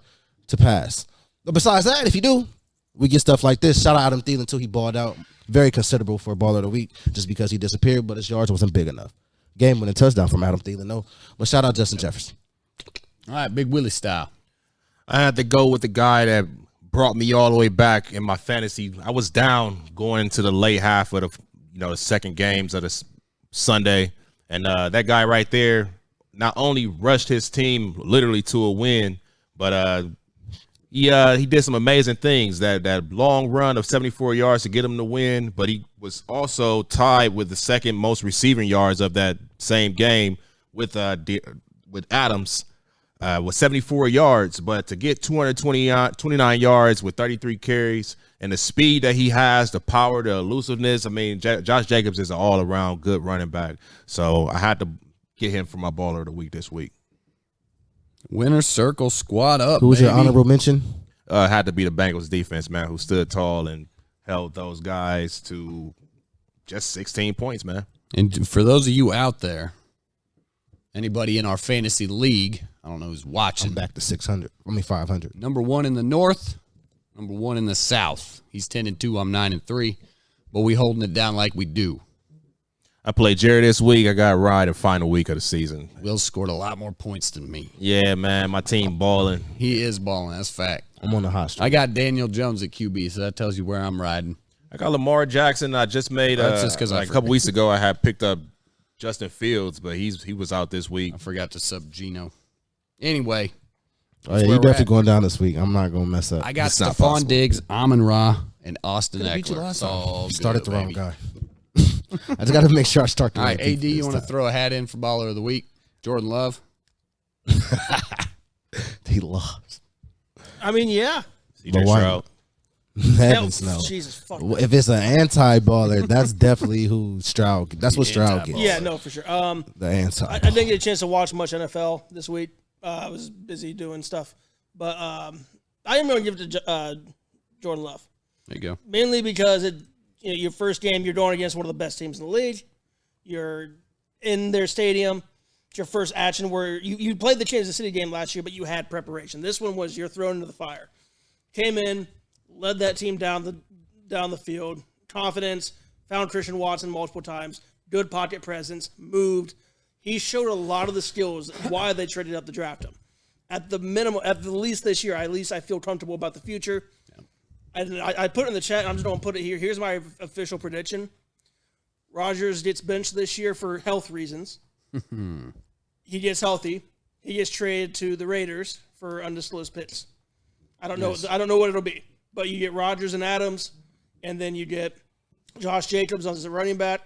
to pass. But besides that, if you do, we get stuff like this. Shout out Adam Thielen until he balled out. Very considerable for a baller of the week just because he disappeared, but his yards wasn't big enough. Game-winning touchdown from Adam Thielen, no. But shout out Justin Jefferson. All right, Big Willie style. I had to go with the guy that brought me all the way back in my fantasy. I was down going into the late half of the second games of the Sunday, and that guy right there not only rushed his team literally to a win, but he did some amazing things. That long run of 74 yards to get him to win, but he was also tied with the second most receiving yards of that same game with Adams with 74 yards. But to get 229 yards with 33 carries and the speed that he has, the power, the elusiveness. I mean, Josh Jacobs is an all-around good running back. So I had to get him for my baller of the week this week. Winner circle, squad up. Who was your baby. honorable mention? Had to be the Bengals defense, man, who stood tall and held those guys to just 16 points, man. And for those of you out there, anybody in our fantasy league, I don't know who's watching. I'm back to 500. Number 1 in the North, number 1 in the South. He's 10-2, I'm 9-3, but we holding it down like we do. I played Jerry this week. I got Ryan the final week of the season. Will scored a lot more points than me. Yeah, man, my team balling. He is balling, that's fact. I'm on the hot streak. I got Daniel Jones at QB, so that tells you where I'm riding. I got Lamar Jackson. I just made That's just 'cause I a couple weeks ago. I had picked up Justin Fields, but he was out this week. I forgot to sub Gino. Anyway, Oh, yeah, where you we're definitely at. going down this week. I'm not going to mess up. I got It's not Stephon possible. Diggs, Amon-Ra, and Austin Could've beat you Eckler. last It's time. all You started good, the wrong baby. guy. I just got to make sure I start the All right right, AD, people you this want to time. throw a hat in for baller of the week? Jordan Love? He lost. I mean, yeah. CJ But why? Stroud. Heavens no. Jesus, fuck. If it's an anti-baller, that's definitely who Stroud. That's what Stroud gets. Yeah, no, for sure. The anti. I didn't get a chance to watch much NFL this week. I was busy doing stuff, but I am going to give it to Jordan Love, There you go. mainly because your first game you're going against one of the best teams in the league. You're in their stadium. It's your first action where you played the Kansas City game last year, but you had preparation. This one was you're thrown into the fire. Came in, led that team down the field, confidence, found Christian Watson multiple times, good pocket presence, moved. He showed a lot of the skills why they traded up to draft him. At the minimum, at the least this year, at least I feel comfortable about the future. And I put it in the chat. I'm just going to put it here. Here's my official prediction. Rodgers gets benched this year for health reasons. He gets healthy. He gets traded to the Raiders for undisclosed picks. I don't know. I don't know what it'll be. But you get Rodgers and Adams, and then you get Josh Jacobs as a running back.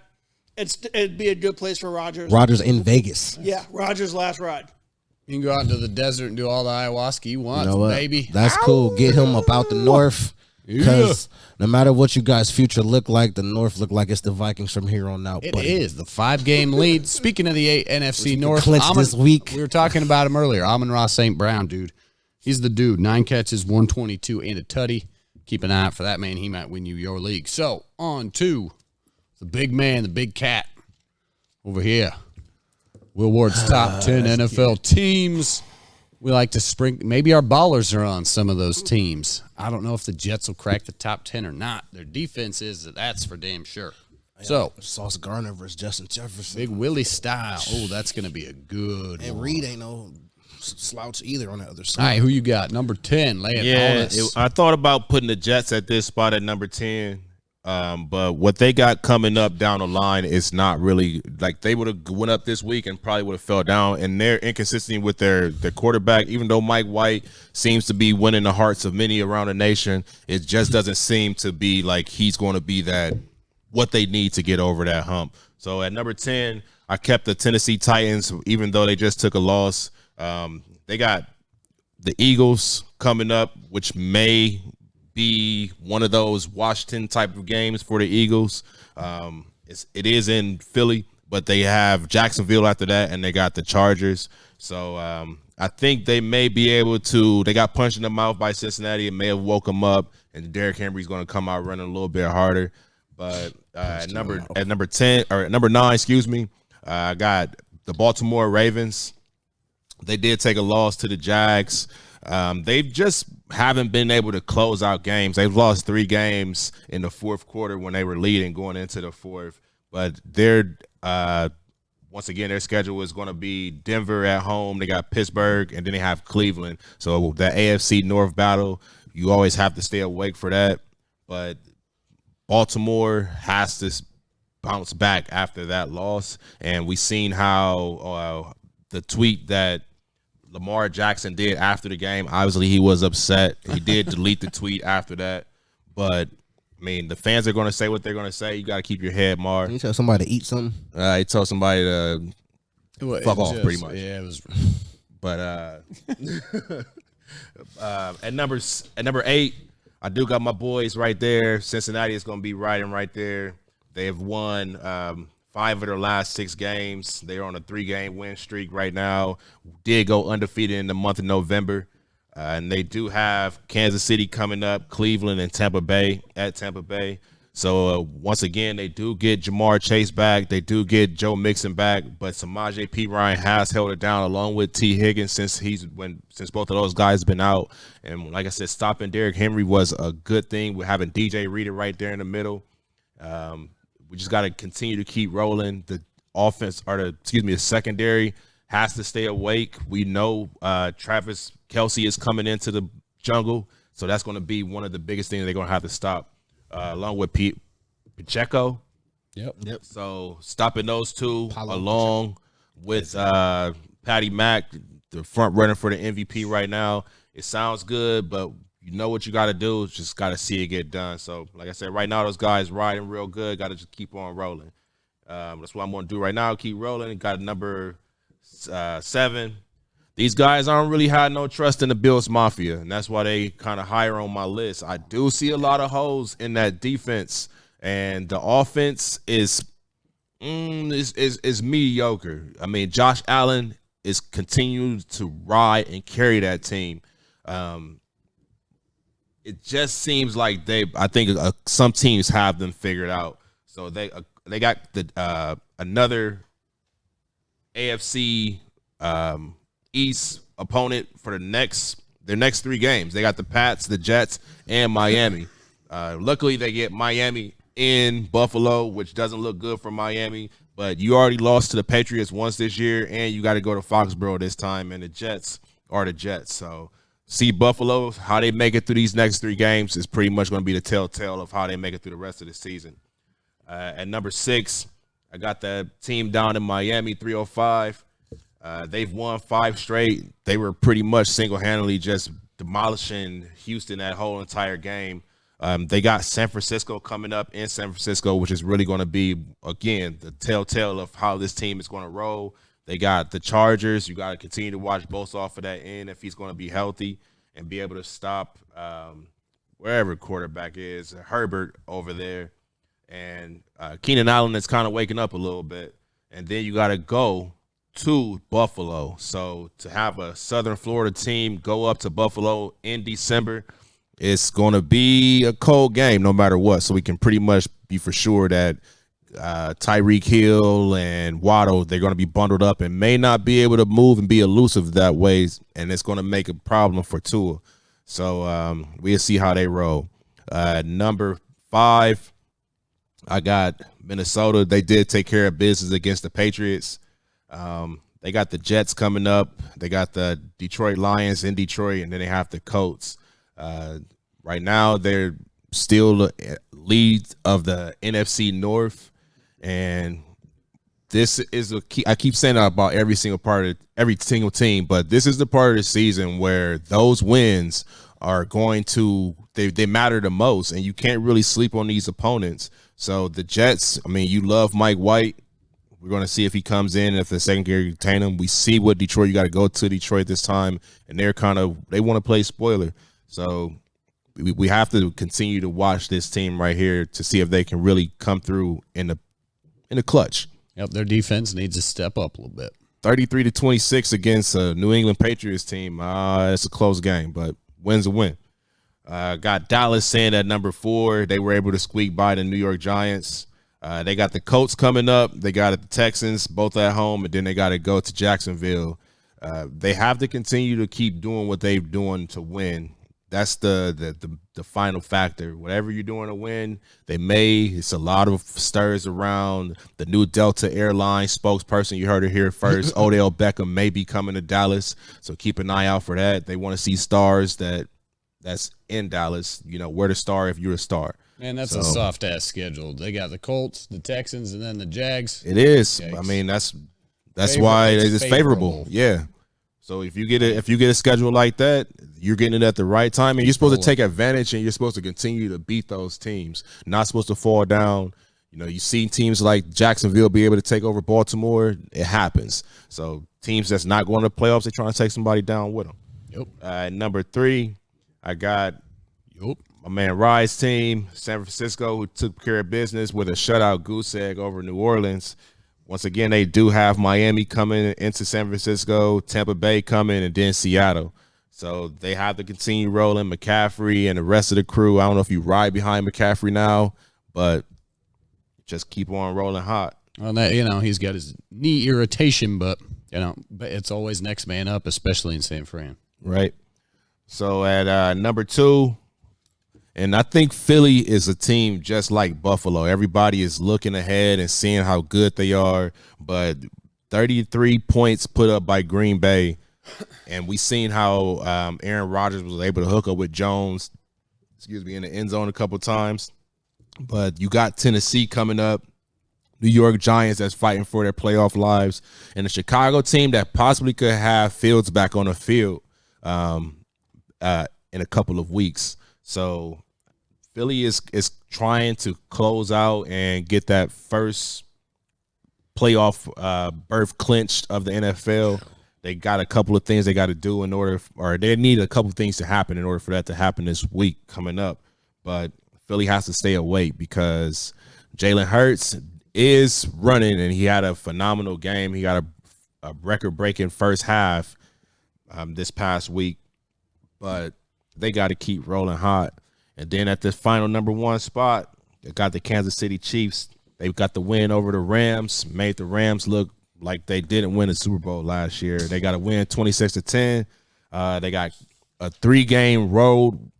It'd be a good place for Rodgers. Rodgers in Vegas. Yeah, Rodgers' last ride. You can go out into the desert and do all the ayahuasca you want, You know what? baby. That's cool. Get him up out the north. Because no matter what you guys' future look like, the North look like it's the Vikings from here on out. It buddy. is the 5-game lead. Speaking of the NFC North, clinch this week. We were talking about him earlier. Amon-Ra St. Brown, dude. He's the dude. 9 catches, 122, and a tutty. Keep an eye out for that man. He might win you your league. So, on to the big man, the big cat over here. Will Ward's top 10 NFL teams. We like to spring. Maybe our ballers are on some of those teams. I don't know if the Jets will crack the top 10 or not. Their defense is, that's for damn sure. So, Sauce Gardner versus Justin Jefferson. Big Willie style. Oh, that's going to be a good And one. Reed ain't no slouch either on the other All side. right, who you got? Number 10. Lay it on Yeah, us. I thought about putting the Jets at this spot at number 10. But what they got coming up down the line is not really like they would have went up this week and probably would have fell down. And they're inconsistent with their quarterback. Even though Mike White seems to be winning the hearts of many around the nation, it just doesn't seem to be like he's going to be that what they need to get over that hump. So at number 10, I kept the Tennessee Titans, even though they just took a loss. They got the Eagles coming up, which may be one of those Washington type of games for the Eagles. It is in Philly, but they have Jacksonville after that, and they got the Chargers. So I think they may be able to. They got punched in the mouth by Cincinnati. It may have woke them up, and Derrick Henry's going to come out running a little bit harder. But at number 9, excuse me, I got the Baltimore Ravens. They did take a loss to the Jags. They just haven't been able to close out games. They've lost 3 games in the fourth quarter when they were leading going into the fourth. But they're once again, their schedule is going to be Denver at home. They got Pittsburgh, and then they have Cleveland. So that AFC North battle, you always have to stay awake for that. But Baltimore has to bounce back after that loss. And we seen how the tweet that Lamar Jackson did after the game, obviously he was upset. He did delete the tweet after that. But, I mean, the fans are going to say what they're going to say. You got to keep your head, Mar. You tell somebody to eat something? He told somebody to fuck off, pretty much. Yeah, it was. But at number 8, I do got my boys right there. Cincinnati is going to be riding right there. They have won 5 of their last 6 games. They're on a 3-game win streak right now. Did go undefeated in the month of November. And they do have Kansas City coming up, Cleveland, and Tampa Bay at Tampa Bay. So, once again, they do get Jamar Chase back. They do get Joe Mixon back. But Samaje Perine has held it down along with T. Higgins since both of those guys been out. And like I said, stopping Derrick Henry was a good thing. We're having DJ Reader right there in the middle. We just got to continue to keep rolling. The the secondary has to stay awake. We know Travis Kelce is coming into the jungle, so that's going to be one of the biggest things they're going to have to stop, along with Pacheco. Yep. So stopping those two along with Patty Mack, the front runner for the MVP right now. It sounds good, but you know what you got to do. Just got to see it get done. So, like I said, right now those guys riding real good. Got to just keep on rolling. That's what I'm going to do right now. Keep rolling. Got number 7. These guys aren't really had no trust in the Bills Mafia, and that's why they kind of higher on my list. I do see a lot of holes in that defense, and the offense is mediocre. I mean, Josh Allen is continuing to ride and carry that team. It just seems like I think some teams have them figured out. So they got the another AFC East opponent for their next 3 games. They got the Pats, the Jets, and Miami. Luckily, they get Miami in Buffalo, which doesn't look good for Miami. But you already lost to the Patriots once this year, and you got to go to Foxborough this time. And the Jets are the Jets. So see Buffalo, how they make it through these next 3 games is pretty much going to be the telltale of how they make it through the rest of the season. At number 6, I got the team down in Miami, 305. They've won 5 straight. They were pretty much single-handedly just demolishing Houston that whole entire game. They got San Francisco coming up in San Francisco, which is really going to be, again, the telltale of how this team is going to roll. They got the Chargers. You got to continue to watch Bosa off of that end if he's going to be healthy and be able to stop wherever quarterback is, Herbert over there. And Keenan Allen is kind of waking up a little bit. And then you got to go to Buffalo. So to have a Southern Florida team go up to Buffalo in December, it's going to be a cold game no matter what. So we can pretty much be for sure that Tyreek Hill and Waddle, they're going to be bundled up and may not be able to move and be elusive that way. And it's going to make a problem for Tua. So we'll see how they roll. Number 5, I got Minnesota. They did take care of business against the Patriots. They got the Jets coming up. They got the Detroit Lions in Detroit, and then they have the Colts. Right now, they're still the lead of the NFC North, and this is a key. I keep saying that about every single team, but this is the part of the season where those wins are going to they matter the most, and you can't really sleep on these opponents. So the Jets, I mean, you love Mike White. We're going to see if he comes in, if the secondary retain him. We see what Detroit, you got to go to Detroit this time, and they want to play spoiler. So we have to continue to watch this team right here to see if they can really come through in the clutch. Yep, their defense needs to step up a little bit. 33-26 against a New England Patriots team. It's a close game, but win's a win. Got Dallas saying at number 4. They were able to squeak by the New York Giants. They got the Colts coming up. They got the Texans both at home, and then they got to go to Jacksonville. They have to continue to keep doing what they're doing to win. That's the final factor. Whatever you're doing to win, it's a lot of stirs around. The new Delta Airlines spokesperson, you heard it here first, Odell Beckham may be coming to Dallas, so keep an eye out for that. They want to see stars that's in Dallas. Where to star if you're a star. Man, that's a soft-ass schedule. They got the Colts, the Texans, and then the Jags. It is. Yikes. I mean, that's why it's favorable. Yeah. So if you get a schedule like that, you're getting it at the right time, and you're supposed to take advantage, and you're supposed to continue to beat those teams. Not supposed to fall down. You see teams like Jacksonville be able to take over Baltimore. It happens. So teams that's not going to the playoffs, they're trying to take somebody down with them. Yep. Number 3, I got my man Rye's team, San Francisco, who took care of business with a shutout goose egg over New Orleans. Once again, they do have Miami coming into San Francisco, Tampa Bay coming, and then Seattle. So they have to continue rolling. McCaffrey and the rest of the crew, I don't know if you ride behind McCaffrey now, but just keep on rolling hot. Well, he's got his knee irritation, but it's always next man up, especially in San Fran. Right. So at number 2, and I think Philly is a team just like Buffalo. Everybody is looking ahead and seeing how good they are. But 33 points put up by Green Bay. And we seen how Aaron Rodgers was able to hook up with Jones, in the end zone a couple times. But you got Tennessee coming up. New York Giants that's fighting for their playoff lives. And the Chicago team that possibly could have Fields back on the field in a couple of weeks. So Philly is trying to close out and get that first playoff berth clinched of the NFL. They got a couple of things they got to do they need a couple of things to happen in order for that to happen this week coming up. But Philly has to stay awake because Jalen Hurts is running, and he had a phenomenal game. He got a record-breaking first half this past week. But they got to keep rolling hot. And then at the final number 1 spot, they got the Kansas City Chiefs. They got the win over the Rams, made the Rams look like they didn't win the Super Bowl last year. They got a win 26-10. They got a 3-game road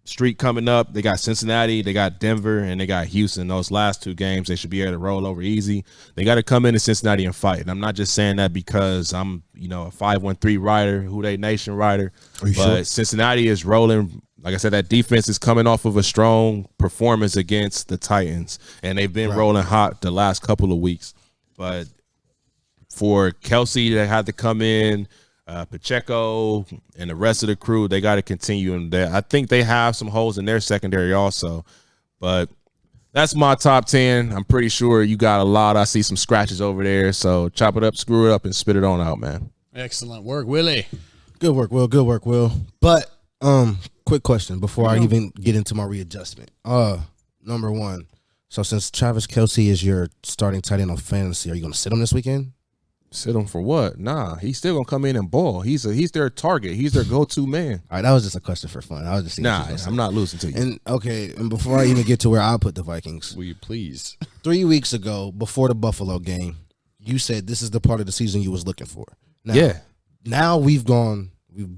streak coming up. They got Cincinnati, they got Denver, and they got Houston. Those last 2 games, they should be able to roll over easy. They got to come into Cincinnati and fight. And I'm not just saying that because I'm, a 513 rider, Who They Nation rider. But sure? Cincinnati is rolling. Like I said, that defense is coming off of a strong performance against the Titans, and they've been rolling hot the last couple of weeks. But for Kelsey, they had to come in, Pacheco, and the rest of the crew, they got to continue. And I think they have some holes in their secondary also. But that's my top 10. I'm pretty sure you got a lot. I see some scratches over there. So chop it up, screw it up, and spit it on out, man. Excellent work, Willie. Good work, Will. Good work, Will. But quick question before I even get into my readjustment. Number 1. So since Travis Kelce is your starting tight end on fantasy, are you going to sit him this weekend? Sit him for what? Nah, he's still gonna come in and ball. He's their target. He's their go-to man. All right, that was just a question for fun. I was just seeing I'm not losing to you. And before I even get to where I put the Vikings, will you please? 3 weeks ago, before the Buffalo game, you said this is the part of the season you was looking for. Now we've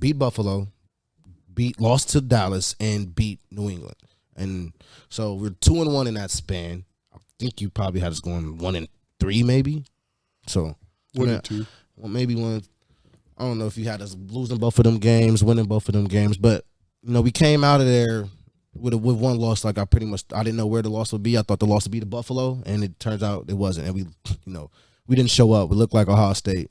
beat Buffalo, lost to Dallas, and beat New England, and so we're 2-1 in that span. I think you probably had us going 1-3, maybe. So. 1-2. Well, maybe one. I don't know if you had us losing both of them games, winning both of them games, but we came out of there with one loss. Like I didn't know where the loss would be. I thought the loss would be to Buffalo, and it turns out it wasn't. And we didn't show up. We looked like Ohio State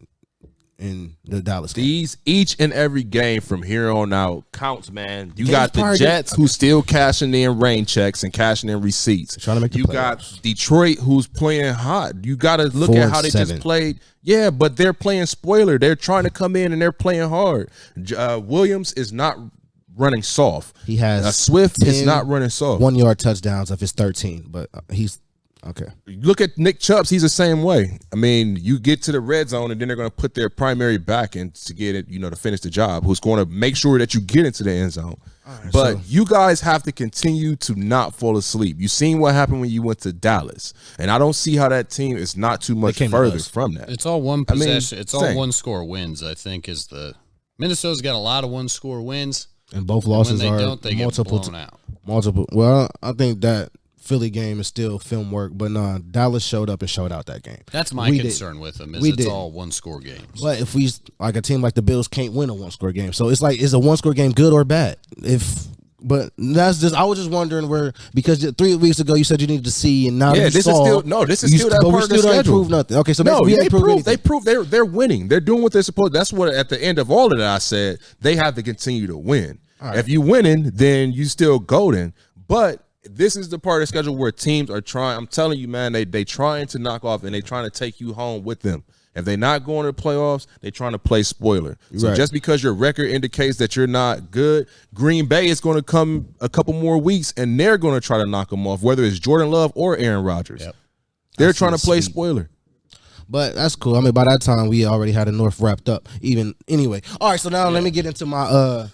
in the Dallas game. Each and every game from here on out counts, man. You got the Jets who still cashing in rain checks and cashing in receipts. Trying to make the playoffs. Got Detroit who's playing hot. You got to look at how they just played. Yeah, but they're playing spoiler. They're trying to come in and they're playing hard. Williams is not running soft. He has Swift is 10 not running soft. 1 yard touchdowns of his 13, but he's okay. Look at Nick Chubb's. He's the same way. I mean, you get to the red zone, and then they're going to put their primary back in to get it, to finish the job, who's going to make sure that you get into the end zone. Right, but you guys have to continue to not fall asleep. You seen what happened when you went to Dallas, and I don't see how that team is not too much further from that. It's all one possession. It's all one-score wins, I think, is the – Minnesota's got a lot of one-score wins. And both losses when they are don't, they multiple. get blown out. Multiple. Well, I think that Philly game is still film work, but no, Dallas showed up and showed out that game. That's my concern with them. It's all one-score games. But if we like a team like the Bills can't win a one-score game, so it's like, is a one-score game good or bad? But that's just, I was just wondering where, because 3 weeks ago you said you needed to see, and now this is still that part of the schedule. Prove nothing. Okay, so no, they prove they're winning. They're doing what they're supposed. That's what at the end of all of that I said they have to continue to win. Right. If you winning, then you still golden. But this is the part of the schedule where teams are trying. I'm telling you, man, they trying to knock off and they trying to take you home with them. If they're not going to the playoffs, they're trying to play spoiler. So just because your record indicates that you're not good, Green Bay is going to come a couple more weeks and they're going to try to knock them off, whether it's Jordan Love or Aaron Rodgers. Yep. They're trying to play spoiler. But that's cool. I mean, by that time, we already had the North wrapped up. Anyway. All right, so now let me get into my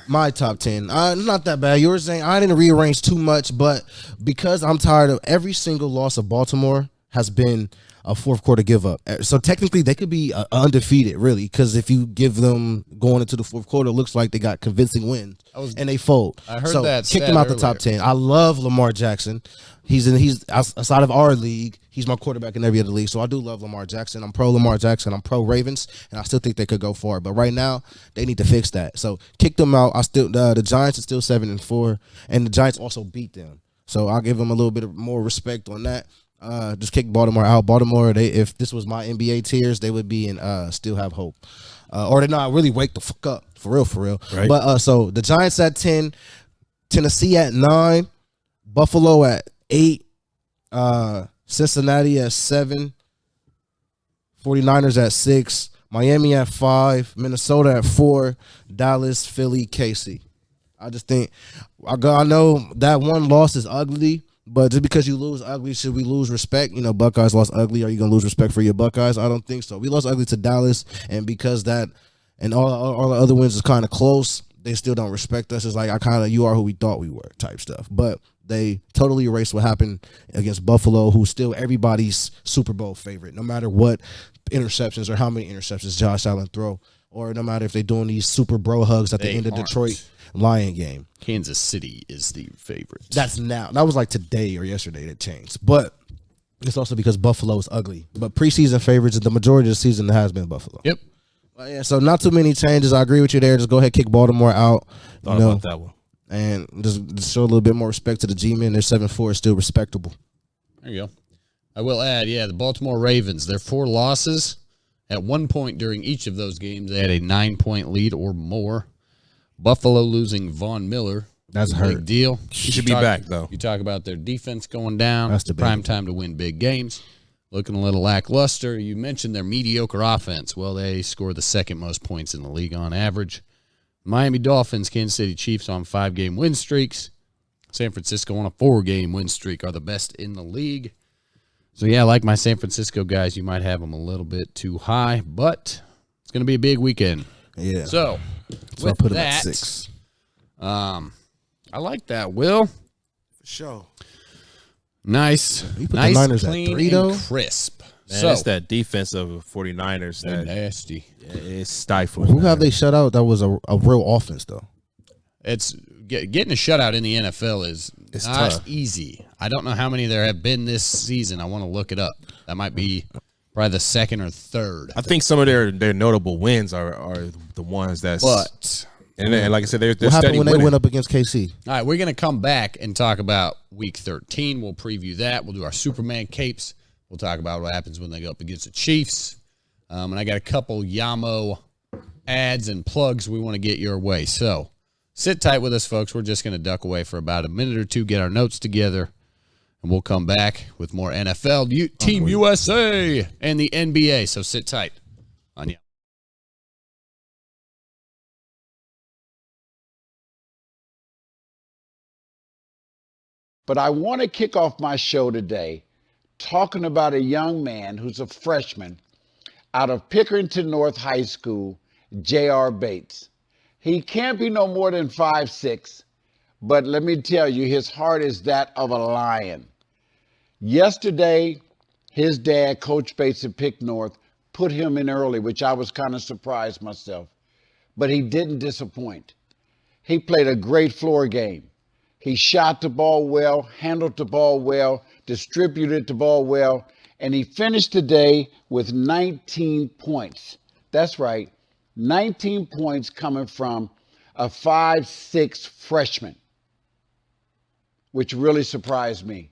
my top 10. Not that bad. You were saying I didn't rearrange too much, but because I'm tired of every single loss of Baltimore has been a fourth quarter give up. So technically, they could be undefeated, really, because if you give them going into the fourth quarter, it looks like they got convincing wins and they fold. I heard that. Kick them out the top 10. I love Lamar Jackson. He's outside of our league. He's my quarterback in every other league. So I do love Lamar Jackson. I'm pro Lamar Jackson. I'm pro Ravens, and I still think they could go far. But right now, they need to fix that. So kick them out. The Giants are still 7-4, and the Giants also beat them. So I'll give them a little bit of more respect on that. Just kick Baltimore out. Baltimore, if this was my NBA tiers, they would be in still have hope. Or they not really wake the fuck up. For real. Right. But so the Giants at 10, Tennessee at 9, Buffalo at 8, Cincinnati at 7, 49ers at 6, Miami at 5, Minnesota at 4, Dallas, Philly, KC. I just think I know that one loss is ugly, but just because you lose ugly, should we lose respect? Buckeyes lost ugly. Are you going to lose respect for your Buckeyes? I don't think so. We lost ugly to Dallas, and because that and all the other wins is kind of close, they still don't respect us. It's like you are who we thought we were type stuff. But they totally erased what happened against Buffalo, who's still everybody's Super Bowl favorite, no matter what interceptions or how many interceptions Josh Allen throw, or no matter if they're doing these super bro hugs at the end of Detroit Lion game. Kansas City is the favorite. That was like today or yesterday that changed. But it's also because Buffalo is ugly. But preseason favorites, the majority of the season has been Buffalo. Yep. Yeah, so not too many changes. I agree with you there. Just go ahead, kick Baltimore out. Thought about that one. And just show a little bit more respect to the G-men. Their 7-4 is still respectable. There you go. I will add, the Baltimore Ravens, their 4 losses, at one point during each of those games, they had a 9-point lead or more. Buffalo losing Von Miller. That's a big deal. He should be back, though. You talk about their defense going down. That's the prime time to win big games. Looking a little lackluster. You mentioned their mediocre offense. Well, they score the second most points in the league on average. Miami Dolphins, Kansas City Chiefs on 5-game win streaks. San Francisco on a 4-game win streak are the best in the league. So, like my San Francisco guys, you might have them a little bit too high, but it's going to be a big weekend. Yeah. So I put them at 6. I like that, Will. For sure. Nice. You put the Niners clean, at 3, though? and crisp. Man, it's that defense of 49ers that nasty. It's stifling. Who have they shut out that was a real offense, though? It's getting a shutout in the NFL is not tough. easy. I don't know how many there have been this season. I want to look it up. That might be probably the second or third. I think some of their notable wins are the ones that's. And like I said, they're what happened steady when winning. they went up against KC? All right, we're going to come back and talk about Week 13. We'll preview that. We'll do our Superman capes. We'll talk about what happens when they go up against the Chiefs. And I got a couple Yamo ads and plugs we want to get your way. So sit tight with us, folks. We're just going to duck away for about a minute or two, get our notes together, and we'll come back with more NFL, Team USA, and the NBA. So sit tight on you. But I want to kick off my show today talking about a young man who's a freshman out of Pickerington North High School, J.R. Bates. He can't be no more than 5'6", but let me tell you, his heart is that of a lion. Yesterday, his dad, Coach Bates at Pick North, put him in early, which I was kind of surprised myself. But he didn't disappoint. He played a great floor game. He shot the ball well, handled the ball well, distributed the ball well, and he finished today with 19 points. That's right, 19 points coming from a 5'6" freshman, which really surprised me.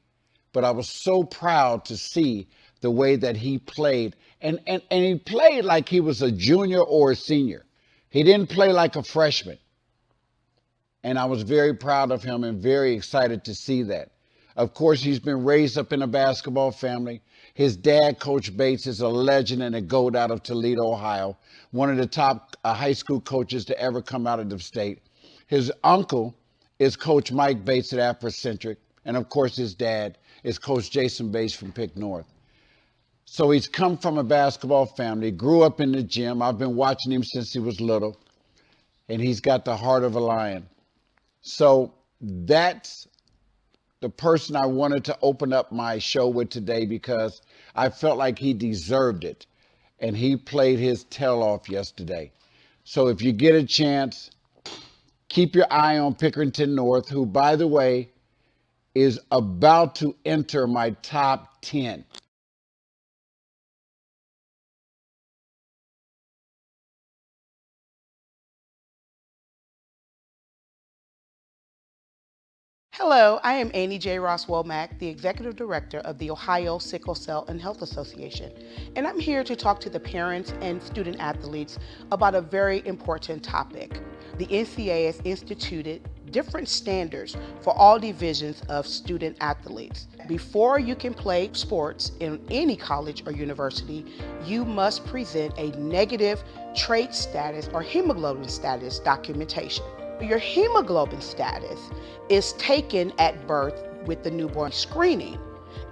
But I was so proud to see the way that he played. And he played like he was a junior or a senior. He didn't play like a freshman. And I was very proud of him and very excited to see that. Of course, he's been raised up in a basketball family. His dad, Coach Bates, is a legend and a GOAT out of Toledo, Ohio, one of the top high school coaches to ever come out of the state. His uncle is Coach Mike Bates at Afrocentric. And of course, his dad is Coach Jason Bates from Pick North. So he's come from a basketball family, grew up in the gym. I've been watching him since he was little, and he's got the heart of a lion. So that's the person I wanted to open up my show with today because I felt like he deserved it, and he played his tail off yesterday. So if you get a chance, keep your eye on Pickerington North, who, by the way, is about to enter my top 10. Hello, I am Annie J. Ross Womack, the Executive Director of the Ohio Sickle Cell and Health Association, and I'm here to talk to the parents and student athletes about a very important topic. The NCAA has instituted different standards for all divisions of student athletes. Before you can play sports in any college or university, you must present a negative trait status or hemoglobin status documentation. Your hemoglobin status is taken at birth with the newborn screening.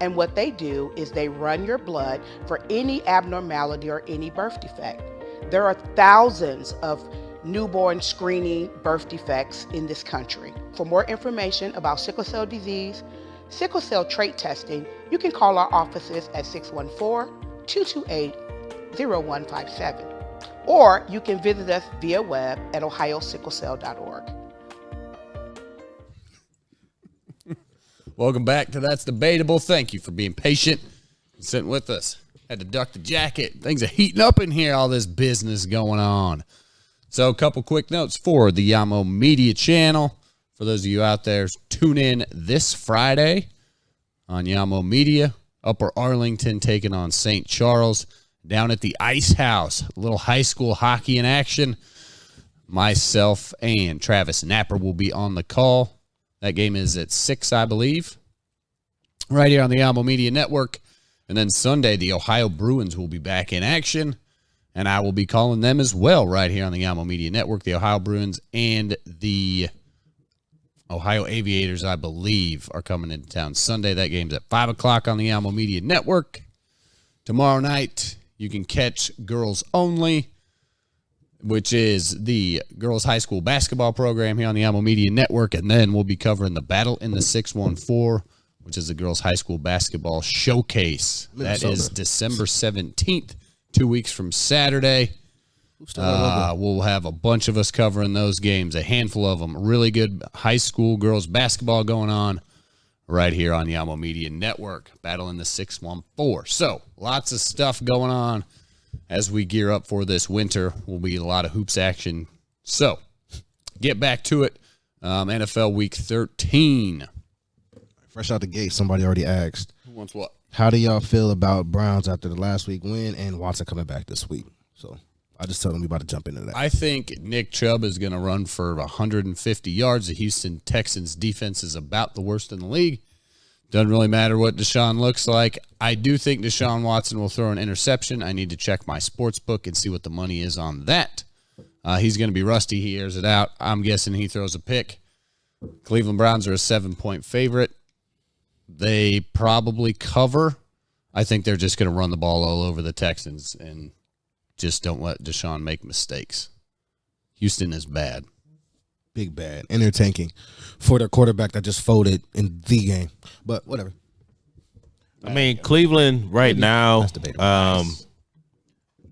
And what they do is they run your blood for any abnormality or any birth defect. There are thousands of newborn screening birth defects in this country. For more information about sickle cell disease, sickle cell trait testing, you can call our offices at 614-228-0157. Or you can visit us via web at ohiosicklecell.org. Welcome back to That's Debatable. Thank you for being patient and sitting with us. Had to duck the jacket. Things are heating up in here, all this business going on. So a couple quick notes for the Yamo Media channel. For those of you out there, tune in this Friday on Yamo Media. Upper Arlington taking on St. Charles. Down at the Ice House, a little high school hockey in action. Myself and Travis Napper will be on the call. That game is at 6, I believe, right here on the Yamo Media Network. And then Sunday, the Ohio Bruins will be back in action, and I will be calling them as well right here on the Yamo Media Network. The Ohio Bruins and the Ohio Aviators, I believe, are coming into town Sunday. That game's at 5 o'clock on the Yamo Media Network. Tomorrow night, you can catch Girls Only, which is the girls' high school basketball program here on the Yamo Media Network. And then we'll be covering the Battle in the 614, which is the girls' high school basketball showcase. Minnesota. That is December 17th, 2 weeks from Saturday. We'll have a bunch of us covering those games, a handful of them. Really good high school girls basketball going on right here on Yamo Media Network. Battle in the 614. So lots of stuff going on as we gear up for this winter. Will be a lot of hoops action. So get back to it. NFL Week 13. Fresh out the gate, somebody already asked. Who wants what? How do y'all feel about Browns after the last week win and Watson coming back this week? So I just told him we about to jump into that. I think Nick Chubb is going to run for 150 yards. The Houston Texans defense is about the worst in the league. Doesn't really matter what Deshaun looks like. I do think Deshaun Watson will throw an interception. I need to check my sports book and see what the money is on that. He's going to be rusty. He airs it out. I'm guessing he throws a pick. Cleveland Browns are a 7-point favorite. they probably cover. I think they're just going to run the ball all over the Texans and just don't let Deshaun make mistakes. Houston is bad. Big bad. And they're tanking for their quarterback that just folded in the game. But whatever. I mean, Cleveland right now,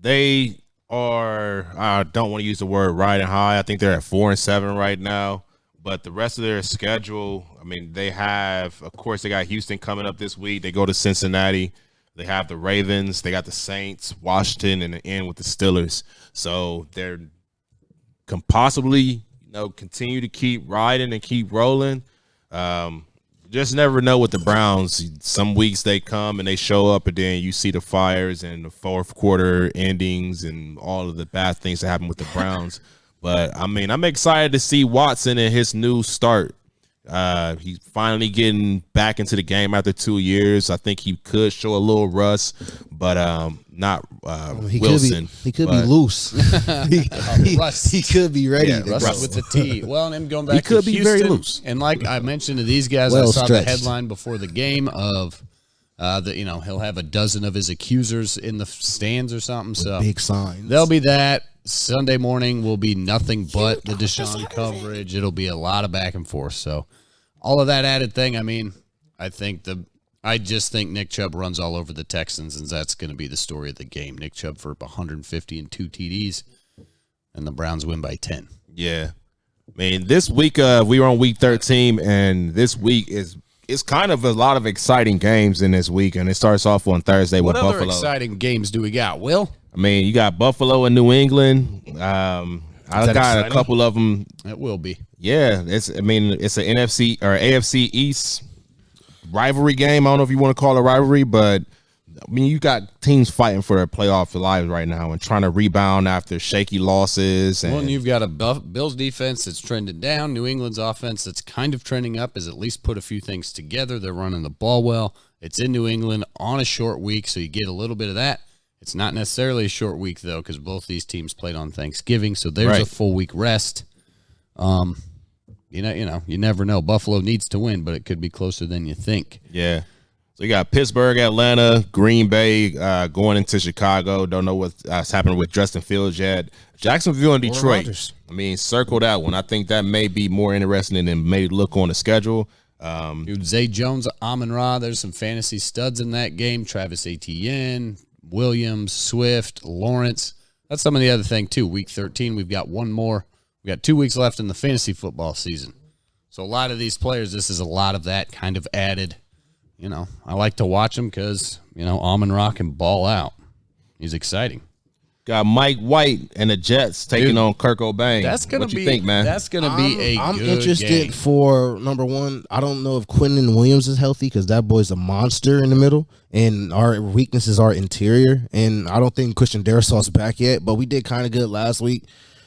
they are, I don't want to use the word riding high. I think they're at 4-7 right now. But the rest of their schedule, I mean, they have, of course, they got Houston coming up this week. They go to Cincinnati. They have the Ravens. They got the Saints, Washington, and the end with the Steelers. So they're can possibly, continue to keep riding and keep rolling. Just never know with the Browns. Some weeks they come and they show up, and then you see the fires and the fourth quarter endings and all of the bad things that happen with the Browns. But, I mean, I'm excited to see Watson and his new start. He's finally getting back into the game after 2 years. I think he could show a little rust, but not Wilson. He could be loose. he could be ready. Yeah, rust with the T. Well, and him going back to be Houston, very loose. And like I mentioned to these guys, I saw the headline before the game of that he'll have a dozen of his accusers in the stands or something. So big signs. There'll be that. Sunday morning will be nothing but the Deshaun coverage. It'll be a lot of back and forth. So all of that added thing, I mean, I just think Nick Chubb runs all over the Texans, and that's going to be the story of the game. Nick Chubb for 150 and 2 TDs, and the Browns win by 10. Yeah. I mean, this week, we were on week 13, and this week it's kind of a lot of exciting games in this week, and it starts off on Thursday with Buffalo. What other exciting games do we got, Will? I mean, you got Buffalo and New England. I got exciting? A couple of them. It will be. Yeah, it's an NFC or AFC East rivalry game. I don't know if you want to call it a rivalry, but I mean, you got teams fighting for their playoff lives right now and trying to rebound after shaky losses. And you've got a Bills defense that's trending down. New England's offense that's kind of trending up has at least put a few things together. They're running the ball well. It's in New England on a short week, so you get a little bit of that. It's not necessarily a short week, though, because both these teams played on Thanksgiving, so there's a full week rest. You never know. Buffalo needs to win, but it could be closer than you think. Yeah. So you got Pittsburgh, Atlanta, Green Bay going into Chicago. Don't know what's happening with Justin Fields yet. Jacksonville and Detroit. I mean, circle that one. I think that may be more interesting than may look on the schedule. Zay Jones, Amon-Ra, there's some fantasy studs in that game. Travis Etienne, Williams, Swift, Lawrence. That's some of the other thing, too. Week 13, we've got one more. We got 2 weeks left in the fantasy football season. So a lot of these players, this is a lot of that kind of added. I like to watch him because, Amon-Ra can ball out. He's exciting. Got Mike White and the Jets taking on Kirk Cobain. That's gonna what you think, man? That's gonna be I'm good interested game. for number one. I don't know if Quinnen Williams is healthy because that boy's a monster in the middle, and our weaknesses are interior. And I don't think Christian Darrisaw's back yet, but we did kind of good last week.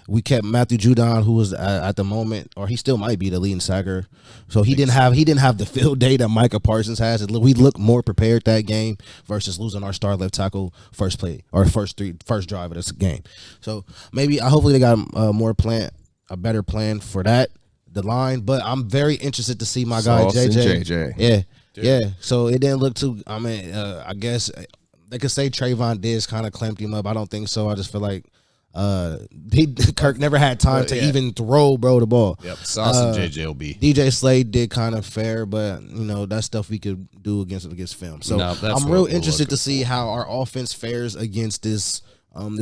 We kept Matthew Judon, who was at the moment, or he still might be the leading sacker. So he didn't have the field day that Micah Parsons has. We looked more prepared that game versus losing our star left tackle first play or first drive of this game. So hopefully they got a better plan for that, the line. But I'm very interested to see my guy JJ. Yeah. So it didn't look too. I mean, I guess they could say Trayvon Diggs kind of clamped him up. I don't think so. I just feel like. Kirk never had time to even throw the ball. Yep, Sauce and JJ will be. DJ Slade did kind of fair, but that's stuff we could do against film. So I'm real interested to see how our offense fares against this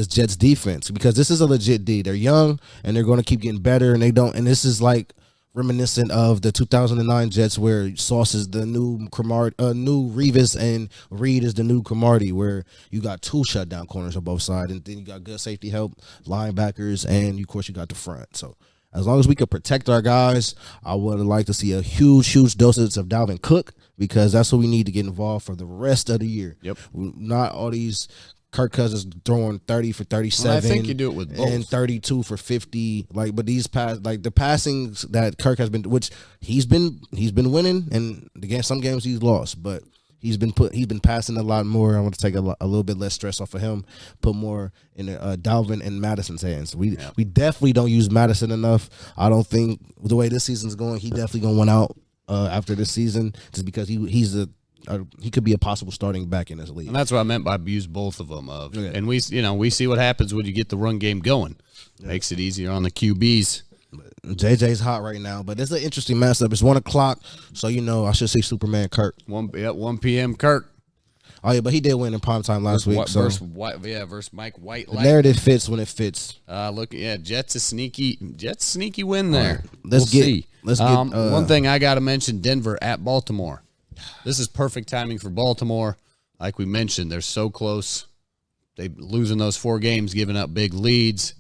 Jets defense, because this is a legit D. They're young and they're going to keep getting better, and this is like reminiscent of the 2009 Jets, where Sauce is the new Revis and Reed is the new Cromartie, where you got 2 shutdown corners on both sides, and then you got good safety help, linebackers, and of course you got the front. So as long as we could protect our guys, I would like to see a huge dosage of Dalvin Cook, because that's what we need to get involved for the rest of the year. Yep. Not all these Kirk Cousins throwing 30 for 37. Well, I think you do it with both. And 32 for 50. But these the passings that Kirk has been, which he's been winning, and again some games he's lost, but he's been passing a lot more. I want to take a little bit less stress off of him, put more in Dalvin and Madison's hands. We definitely don't use Madison enough. I don't think the way this season's going, he definitely gonna win out after this season, just because he could be a possible starting back in this league. And that's what I meant by use both of them. And we see what happens when you get the run game going. Makes it easier on the QBs. JJ's hot right now, but it's an interesting matchup. It's 1 o'clock, so I should see Superman Kirk. 1 p.m. Kirk. Oh yeah, but he did win in primetime last week. Versus Mike White. The narrative fits when it fits. Jets a sneaky win there. Right, let's get one thing I got to mention: Denver at Baltimore. This is perfect timing for Baltimore. Like we mentioned, they're so close. They losing those 4 games, giving up big leads.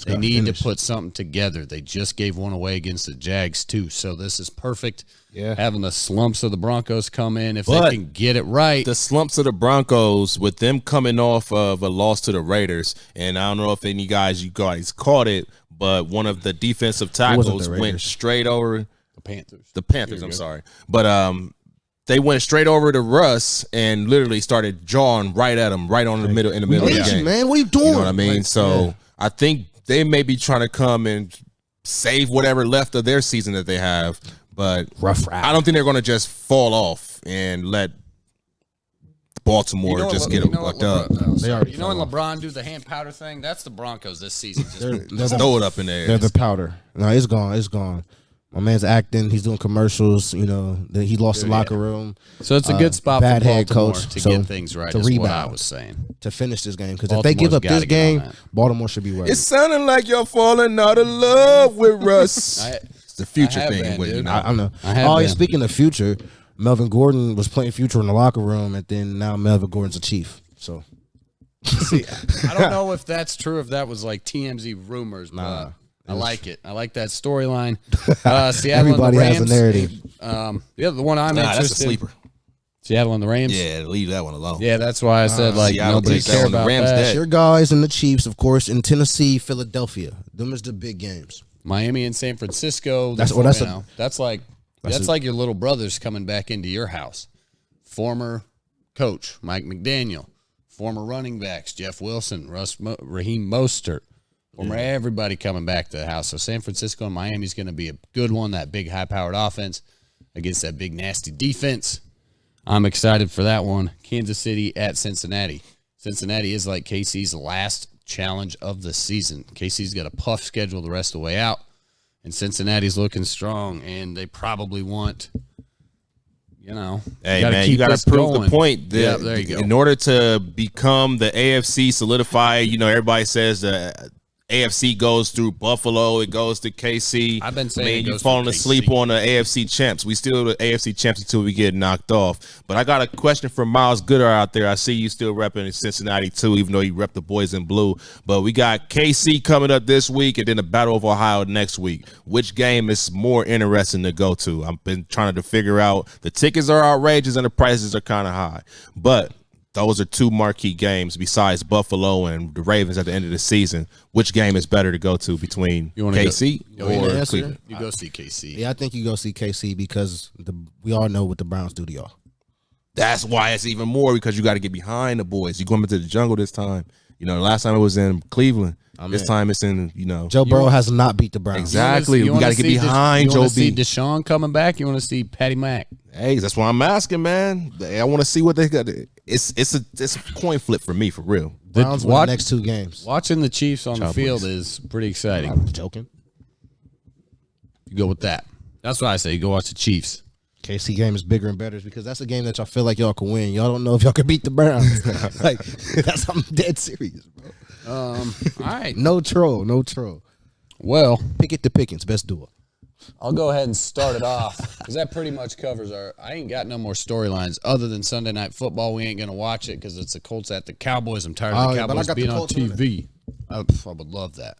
They need to put something together. They just gave one away against the Jags, too. So this is perfect. Yeah. Having the slumps of the Broncos come in, if they can get it right. The slumps of the Broncos, with them coming off of a loss to the Raiders, and I don't know if you guys caught it, but one of the defensive tackles went straight over the Panthers. The Panthers, I'm sorry. But they went straight over to Russ and literally started jawing right at him, right on the middle of the game. Man, what are you doing? You know what I mean? I think they may be trying to come and save whatever left of their season that they have, but I don't think they're going to just fall off and let Baltimore just get them fucked up. When LeBron do the hand powder thing? That's the Broncos this season. Just throw it up in there. They're the powder. No, it's gone. It's gone. My man's acting. He's doing commercials. He lost the locker room. So it's a good spot bad for head Baltimore coach to get things right. To is rebound, what I was saying, to finish this game, because if they give up this game, Baltimore should be worried. It's sounding like you're falling out of love with Russ. It's the future thing. I know. Speaking of future, Melvin Gordon was playing future in the locker room, and then now Melvin Gordon's a Chief. So, see, I don't know if that's true. If that was like TMZ rumors, but I like it. I like that storyline. Seattle Everybody and the Rams. has a narrative. The one I'm interested. That's a sleeper. Seattle and the Rams. Yeah, leave that one alone. Yeah, that's why I said nobody care about that. Your guys and the Chiefs, of course, in Tennessee, Philadelphia. Them is the big games. Miami and San Francisco. That's like your little brothers coming back into your house. Former coach Mike McDaniel, former running backs Jeff Wilson, Raheem Mostert. Everybody coming back to the house. So San Francisco and Miami is going to be a good one, that big high-powered offense against that big nasty defense. I'm excited for that one. Kansas City at Cincinnati. Cincinnati is like KC's last challenge of the season. KC's got a tough schedule the rest of the way out, and Cincinnati's looking strong, and they probably want, hey, man, you got to prove the point. There you go. In order to become the AFC solidify, everybody says the AFC goes through Buffalo, it goes to KC. I've been saying you're falling asleep on the AFC champs. We still the AFC champs until we get knocked off. But I got a question for Miles Gooder out there. I see you still repping Cincinnati too, even though you rep the boys in blue. But we got KC coming up this week and then the Battle of Ohio next week. Which game is more interesting to go to? I've been trying to figure out. The tickets are outrageous and the prices are kind of high. But those are 2 marquee games besides Buffalo and the Ravens at the end of the season. Which game is better to go to between KC or Cleveland? You go see KC. Yeah, I think you go see KC because we all know what the Browns do to y'all. That's why it's even more, because you got to get behind the boys. You're going into the jungle this time. The last time it was in Cleveland. This time it's in, Joe Burrow has not beat the Browns. Exactly. We got to get behind Joe B. You want to see Deshaun coming back? You want to see Patty Mack? Hey, that's why I'm asking, man. I want to see what they got. It's a coin flip for me, for real. Browns win the next 2 games. Watching the Chiefs on the field is pretty exciting. I'm joking. You go with that. That's why I say you go watch the Chiefs. KC game is bigger and better because that's a game that y'all feel like y'all can win. Y'all don't know if y'all can beat the Browns. I'm dead serious, bro. All right. No troll. Well, pick it to Pickens, best duo. I'll go ahead and start it off because that pretty much covers I ain't got no more storylines other than Sunday Night Football. We ain't going to watch it because it's the Colts at the Cowboys. I'm tired of the Cowboys being on TV. I would love that.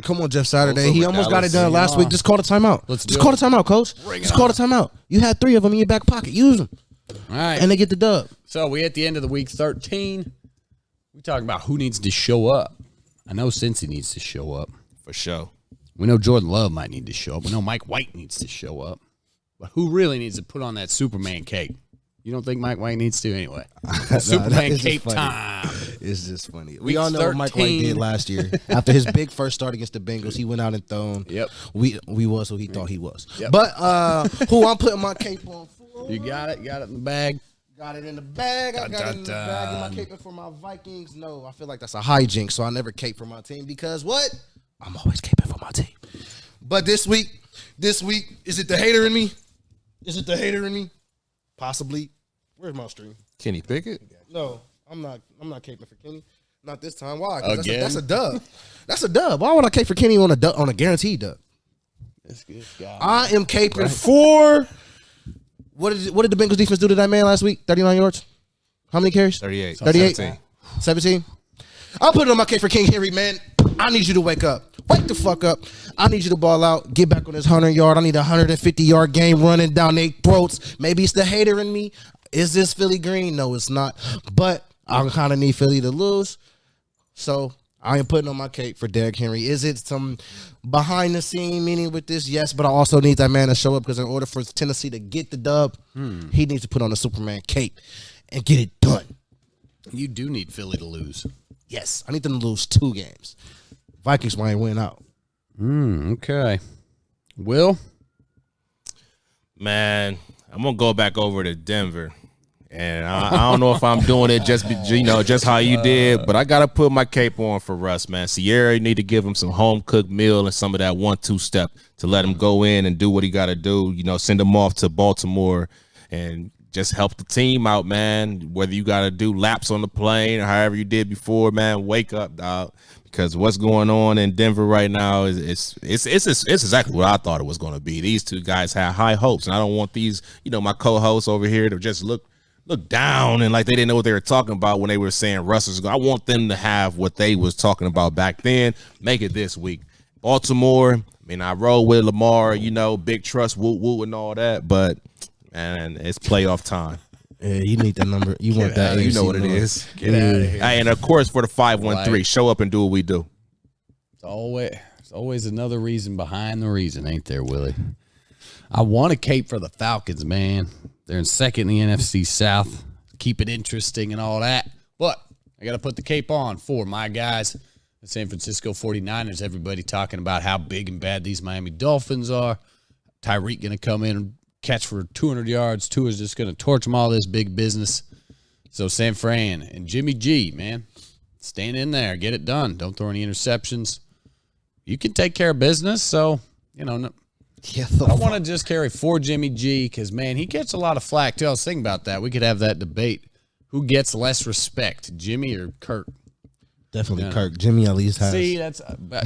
Come on, Jeff Saturday. He almost got it done last week. Just call the timeout. Just call the timeout, Coach. Just call the timeout. You had 3 of them in your back pocket. Use them. All right. And they get the dub. So we at the end of the week 13. We talking about who needs to show up. I know Cincy needs to show up. For sure. We know Jordan Love might need to show up. We know Mike White needs to show up. But who really needs to put on that Superman cape? You don't think Mike White needs to anyway? Superman cape time. It's just funny. We Week all know what Mike White 13. did last year. After his big first start against the Bengals, he went out and thrown. Yep. We was who he thought he was. Yep. But who I'm putting my cape on for? You got it. Got it in the bag. Got it in the bag. I got it in the Dun, bag. Am I dun. caping for my Vikings? No, I feel like that's a hijink, so I never cape for my team because what? I'm always caping for my team. But this week, is it the hater in me? Is it the hater in me? Possibly. Where's my stream? Kenny Pickett. No, I'm not caping for Kenny. Not this time. Why? 'Cause Again? That's a dub. That's a dub. Why would I cape for Kenny on a guaranteed dub? That's good. God. I am caping for what did the Bengals defense do to that man last week? 39 yards. How many carries? 38. 38? 17. 17? I'm putting on my cape for King Henry, man. I need you to wake up. Wake the fuck up. I need you to ball out. Get back on this 100-yard. I need a 150-yard game running down their throats. Maybe it's the hater in me. Is this Philly green? No, it's not. But I kind of need Philly to lose. So I am putting on my cape for Derrick Henry. Is it some behind-the-scene meaning with this? Yes, but I also need that man to show up because in order for Tennessee to get the dub, he needs to put on a Superman cape and get it done. You do need Philly to lose. Yes, I need them to lose 2 games. Vikings might win out. Okay. Will? Man, I'm gonna go back over to Denver, and I don't know if I'm doing it just how you did, but I gotta put my cape on for Russ, man. Sierra, you need to give him some home cooked meal and some of that 1-2 step to let him go in and do what he got to do. You know, send him off to Baltimore and just help the team out, man. Whether you got to do laps on the plane or however you did before, man, wake up, dog. Because what's going on in Denver right now is it's exactly what I thought it was going to be. These two guys have high hopes, and I don't want these, my co-hosts over here to just look down and like they didn't know what they were talking about when they were saying Russell's going. I want them to have what they was talking about back then. Make it this week. Baltimore, I roll with Lamar, big trust, woo and all that, but man, it's playoff time. Yeah, you need that number. You want that. You know what it number. is. Get out of here. And of course, for the 513, Right. show up and do what we do. It's always another reason behind the reason, ain't there, Willie? I want a cape for the Falcons, man. They're in second in the NFC South. Keep it interesting and all that. But I got to put the cape on for my guys, the San Francisco 49ers. Everybody talking about how big and bad these Miami Dolphins are. Tyreek going to come in and catch for 200 yards. Tua's just going to torch them all this big business. So San Fran and Jimmy G, man, stand in there. Get it done. Don't throw any interceptions. You can take care of business. So, no, Yeah, I don't want to just carry for Jimmy G because, man, he gets a lot of flack, too. I was thinking about that. We could have that debate. Who gets less respect, Jimmy or Kirk? definitely Kirk. Jimmy at least has. See, that's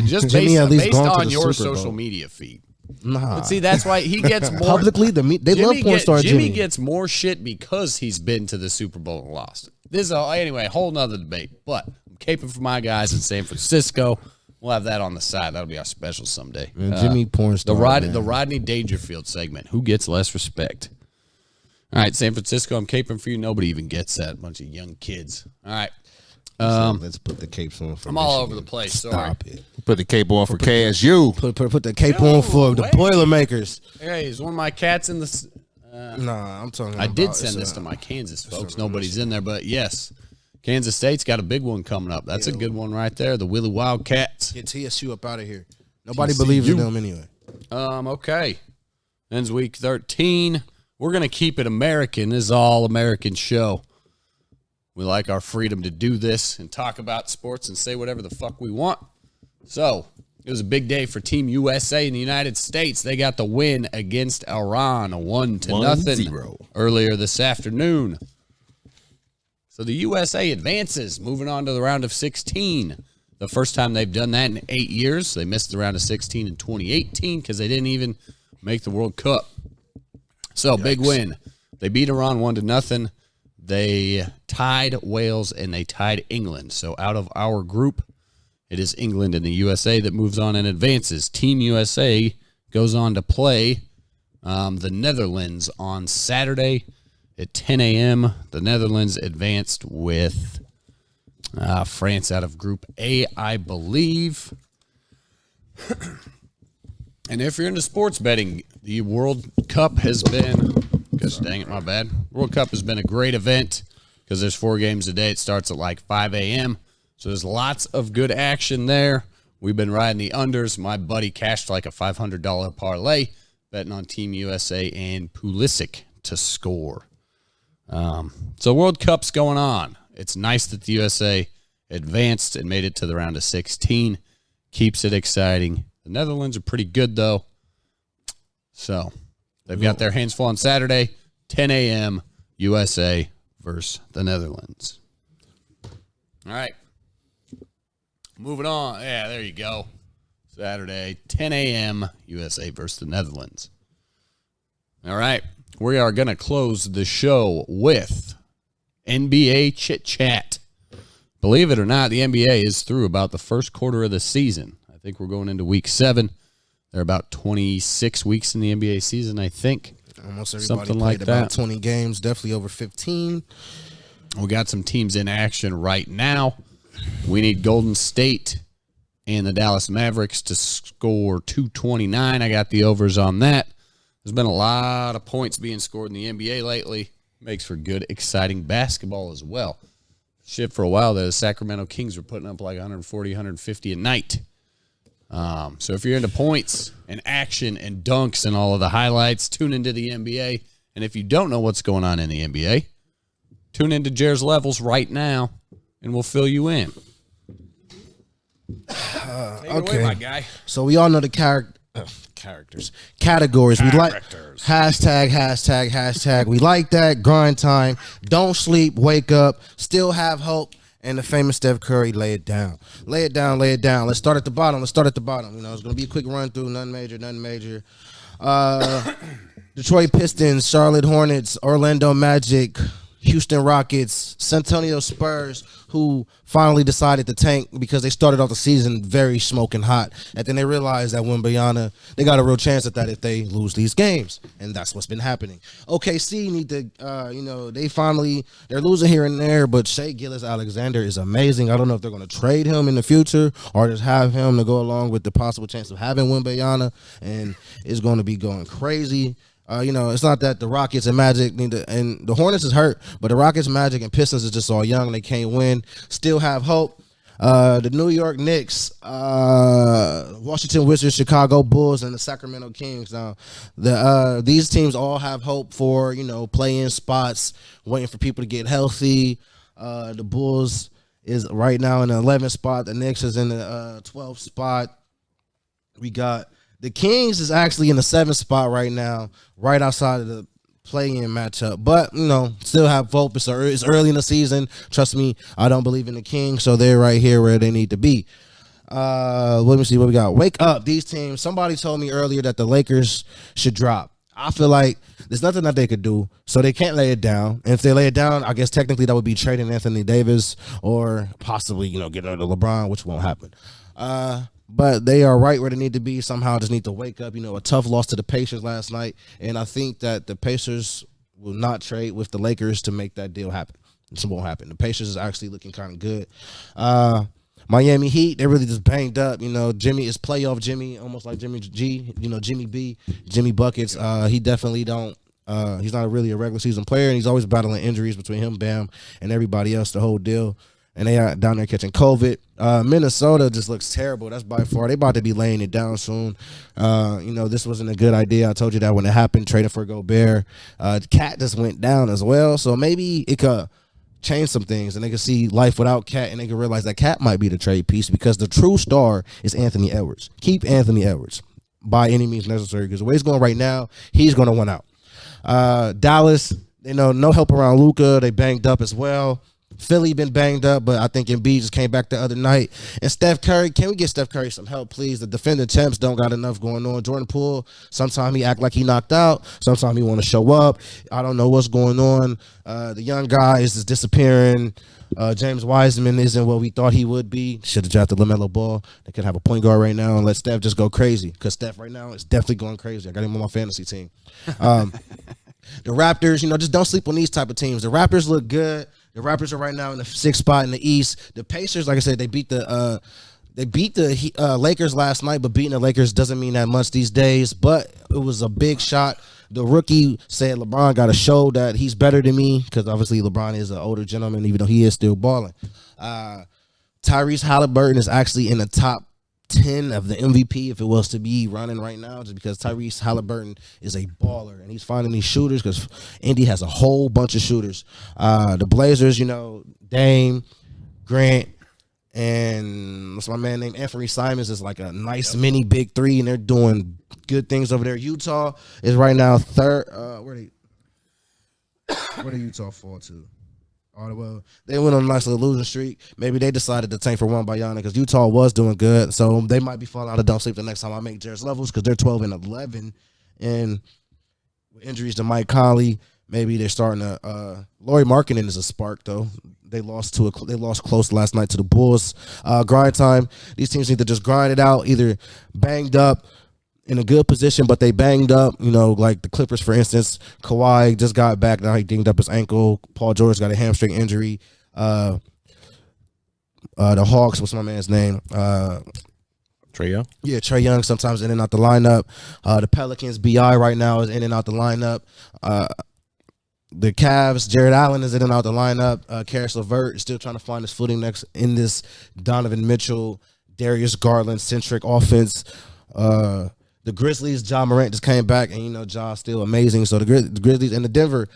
just Jimmy at least based gone to on the your Super Bowl. social media feed. Nah. But see, that's why he gets more. Publicly, they love porn star Jimmy Jimmy. gets more shit because he's been to the Super Bowl and lost. This is anyway, a whole nother debate. But I'm caping for my guys in San Francisco. We'll have that on the side. That'll be our special someday. Man, Jimmy porn star. The Rodney Dangerfield segment. Who gets less respect? All right, San Francisco, I'm caping for you. Nobody even gets that. Bunch of young kids. All right. Let's put the capes on for I'm all Michigan. over the place. Sorry. Stop it. Put the cape on for KSU. Put the cape on for the wait. Boilermakers. Hey, is one of my cats in the... Nah, I'm talking I about... did send this to my Kansas folks. Nobody's in there, but yes. Kansas State's got a big one coming up. That's a good one right there. The Willie Wildcats. Get TSU up out of here. Nobody TCU. believes in them anyway. Okay. Ends week 13. We're going to keep it American. This is all American show. We like our freedom to do this and talk about sports and say whatever the fuck we want. So, it was a big day for Team USA in the United States. They got the win against Iran, 1-0 earlier this afternoon. So the USA advances, moving on to the round of 16. The first time they've done that in 8 years. They missed the round of 16 in 2018 because they didn't even make the World Cup. So, big win. They beat Iran 1-0. They tied Wales and they tied England. So out of our group, it is England and the USA that moves on and advances. Team USA goes on to play the Netherlands on Saturday at 10 a.m. The Netherlands advanced with France out of Group A, I believe. And if you're into sports betting, the World Cup has been... Gosh dang it, my bad. World Cup has been a great event. because there's 4 games a day. It starts at like 5 a.m. So there's lots of good action there. We've been riding the unders. My buddy cashed like a $500 parlay, betting on Team USA and Pulisic to score. So World Cup's going on. It's nice that the USA advanced and made it to the round of 16. Keeps it exciting. The Netherlands are pretty good, though. So they've got their hands full on Saturday, 10 a.m., USA versus the Netherlands. All right. Moving on. Yeah, there you go. Saturday, 10 a.m., USA versus the Netherlands. All right. We are going to close the show with NBA Chit Chat. Believe it or not, the NBA is through about the first quarter of the season. I think we're going into week 7. There are about 26 weeks in the NBA season, I think. Almost everybody Something played like about that. 20 games, definitely over 15. We got some teams in action right now. We need Golden State and the Dallas Mavericks to score 229. I got the overs on that. There's been a lot of points being scored in the NBA lately. Makes for good, exciting basketball as well. Shit, for a while, the Sacramento Kings were putting up like 140, 150 a night. So if you're into points and action and dunks and all of the highlights, tune into the NBA. And if you don't know what's going on in the NBA, tune into Jers Levels right now, and we'll fill you in. Take it away, my guy. So we all know the categories. We like hashtag. We like that. Grind time. Don't sleep. Wake up. Still have hope. And the famous Steph Curry, lay it down. Lay it down. Let's start at the bottom. You know, it's going to be a quick run through. Nothing major. Detroit Pistons, Charlotte Hornets, Orlando Magic, Houston Rockets, San Antonio Spurs, who finally decided to tank because they started off the season very smoking hot. And then they realized that Wembanyama, they got a real chance at that if they lose these games. And that's what's been happening. OKC need to, they're losing here and there, but Shai Gilgeous-Alexander is amazing. I don't know if they're going to trade him in the future or just have him to go along with the possible chance of having Wembanyama. And it's going to be going crazy. It's not that the Rockets and Magic and the Hornets is hurt, but the Rockets, Magic, and Pistons is just all young. They can't win. Still have hope. The New York Knicks, Washington Wizards, Chicago Bulls, and the Sacramento Kings. Now, these teams all have hope for, play-in spots, waiting for people to get healthy. The Bulls is right now in the 11th spot. The Knicks is in the 12th spot. We got the Kings is actually in the 7th spot right now, right outside of the play-in matchup. But, still have hope. It's early in the season. Trust me, I don't believe in the Kings, so they're right here where they need to be. Let me see what we got. Wake up, these teams. Somebody told me earlier that the Lakers should drop. I feel like there's nothing that they could do, so they can't lay it down. And if they lay it down, I guess technically that would be trading Anthony Davis or possibly, getting rid of LeBron, which won't happen. But they are right where they need to be. Somehow just need to wake up. A tough loss to the Pacers last night. And I think that the Pacers will not trade with the Lakers to make that deal happen. This won't happen. The Pacers is actually looking kind of good. Miami Heat, they're really just banged up. Jimmy is playoff Jimmy, almost like Jimmy G. Jimmy B, Jimmy Buckets. He definitely don't. He's not really a regular season player, and he's always battling injuries between him, Bam, and everybody else, the whole deal. And they are down there catching COVID. Minnesota just looks terrible. That's by far. They about to be laying it down soon. This wasn't a good idea. I told you that when it happened, trading for Gobert. Cat just went down as well. So maybe it could change some things, and they could see life without Cat, and they could realize that Cat might be the trade piece because the true star is Anthony Edwards. Keep Anthony Edwards by any means necessary because the way he's going right now, he's going to win out. Dallas, no help around Luka. They banged up as well. Philly been banged up, but I think Embiid just came back the other night. And Steph Curry, can we get Steph Curry some help, please? The defending champs don't got enough going on. Jordan Poole, sometimes he act like he knocked out. Sometimes he want to show up. I don't know what's going on. The young guy is just disappearing. James Wiseman isn't what we thought he would be. Should have drafted LaMelo Ball. They could have a point guard right now and let Steph just go crazy because Steph right now is definitely going crazy. I got him on my fantasy team. The Raptors, just don't sleep on these type of teams. The Raptors look good. The Raptors are right now in the 6th spot in the East. The Pacers, like I said, they beat the Lakers last night, but beating the Lakers doesn't mean that much these days. But it was a big shot the rookie said LeBron got to show that he's better than me because obviously LeBron is an older gentleman, even though he is still balling. Tyrese Halliburton is actually in the top 10 of the MVP if it was to be running right now, just because Tyrese Halliburton is a baller and he's finding these shooters because Indy has a whole bunch of shooters. The Blazers, Dame, Grant, and what's my man named Anthony Simons is like a nice mini big three, and they're doing good things over there. Utah is right now third. Where do Utah fall to? Well, they went on a nice little losing streak. Maybe they decided to tank for one by Yana because Utah was doing good. So they might be falling out of don't sleep the next time I make Jers Levels because they're 12-11. And with injuries to Mike Conley, maybe they're starting to Lauri Markkanen is a spark though. They lost close last night to the Bulls. Grind time. These teams need to just grind it out, either banged up in a good position, but they banged up, like the Clippers, for instance. Kawhi just got back. Now he dinged up his ankle. Paul George got a hamstring injury. The Hawks, what's my man's name? Trae Young? Yeah, Trae Young sometimes in and out the lineup. The Pelicans, BI right now is in and out the lineup. The Cavs, Jared Allen is in and out the lineup. Karis LeVert is still trying to find his footing next in this Donovan Mitchell, Darius Garland-centric offense. The Grizzlies, Ja Morant just came back, and Ja's still amazing. So the Grizzlies and the Denver,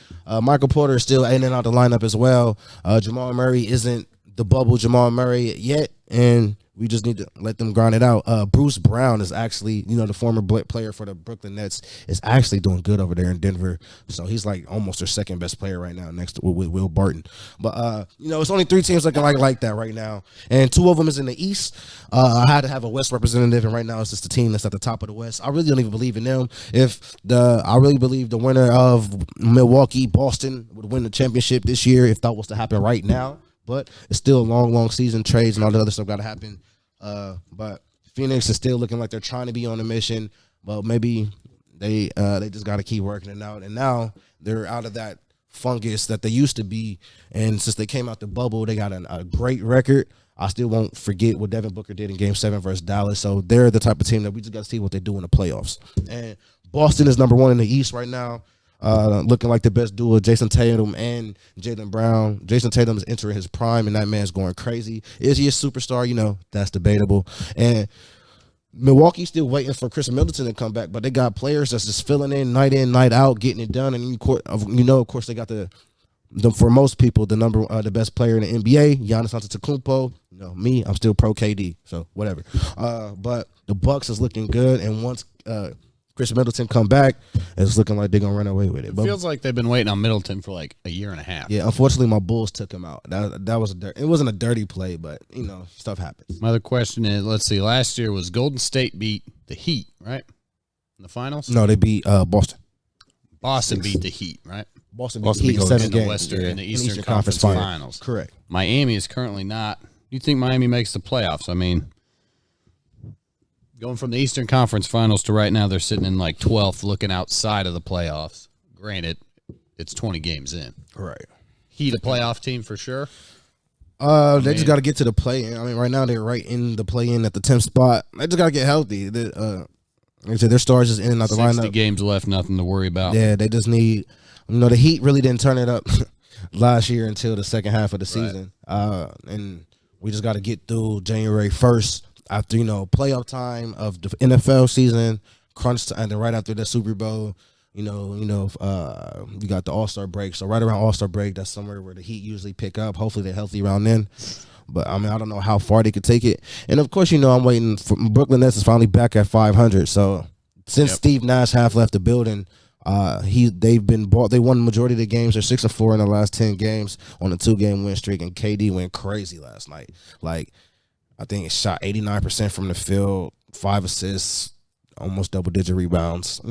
Michael Porter is still in and out the lineup as well. Jamal Murray isn't the bubble Jamal Murray yet, and we just need to let them grind it out. Bruce Brown is actually, the former player for the Brooklyn Nets, is actually doing good over there in Denver. So he's like almost their second best player right now, next to with Will Barton. But it's only 3 teams looking like that right now, and 2 of them is in the East. I had to have a West representative, and right now it's just the team that's at the top of the West. I really don't even believe in them. I really believe the winner of Milwaukee, Boston would win the championship this year if that was to happen right now. But it's still a long season. Trades and all the other stuff got to happen. But Phoenix is still looking like they're trying to be on a mission. But maybe they just got to keep working it out. And now they're out of that fungus that they used to be. And since they came out the bubble, they got a great record. I still won't forget what Devin Booker did in Game 7 versus Dallas. So they're the type of team that we just got to see what they do in the playoffs. And Boston is number 1 in the East right now. Looking like the best duo, Jason Tatum and Jaylen Brown. Jason Tatum is entering his prime, and that man's going crazy. Is he a superstar? That's debatable. And Milwaukee's still waiting for Chris Middleton to come back, but they got players that's just filling in, night out, getting it done. And of course, they got the for most people the best player in the NBA, Giannis Antetokounmpo. Me, I'm still pro KD, so whatever. But the Bucks is looking good, and once Chris Middleton come back, it's looking like they're going to run away with it. It feels like they've been waiting on Middleton for like a year and a half. Yeah, unfortunately, my Bulls took him out. That was it wasn't a dirty play, but, stuff happens. My other question is, let's see, last year was Golden State beat the Heat, right? In the finals? No, they beat Boston. Boston beat the Heat, right? Boston beat Heat in 7 games. In the Eastern Conference Finals. Correct. Miami is currently not. You think Miami makes the playoffs? I mean, going from the Eastern Conference Finals to right now, they're sitting in like 12th, looking outside of the playoffs. Granted, it's 20 games in. Right. Heat a playoff team for sure. They just got to get to the play-in. I mean, right now they're right in the play-in at the 10th spot. They just got to get healthy. Like I said, their stars just in and out the 60 lineup. games left, nothing to worry about. Yeah, they just need. The Heat really didn't turn it up last year until the second half of the season, and we just got to get through January 1st. After playoff time of the NFL season, crunch time, and then right after the Super Bowl, you got the All-Star break. So right around All-Star break, that's somewhere where the Heat usually pick up. Hopefully they're healthy around then. But I don't know how far they could take it. And of course, I'm waiting for Brooklyn Nets is finally back at 500. So since Steve Nash half left the building, they won the majority of the games. They're 6-4 in the last 10 games on a 2-game win streak, and KD went crazy last night. I think it shot 89% from the field, 5 assists, almost double-digit rebounds.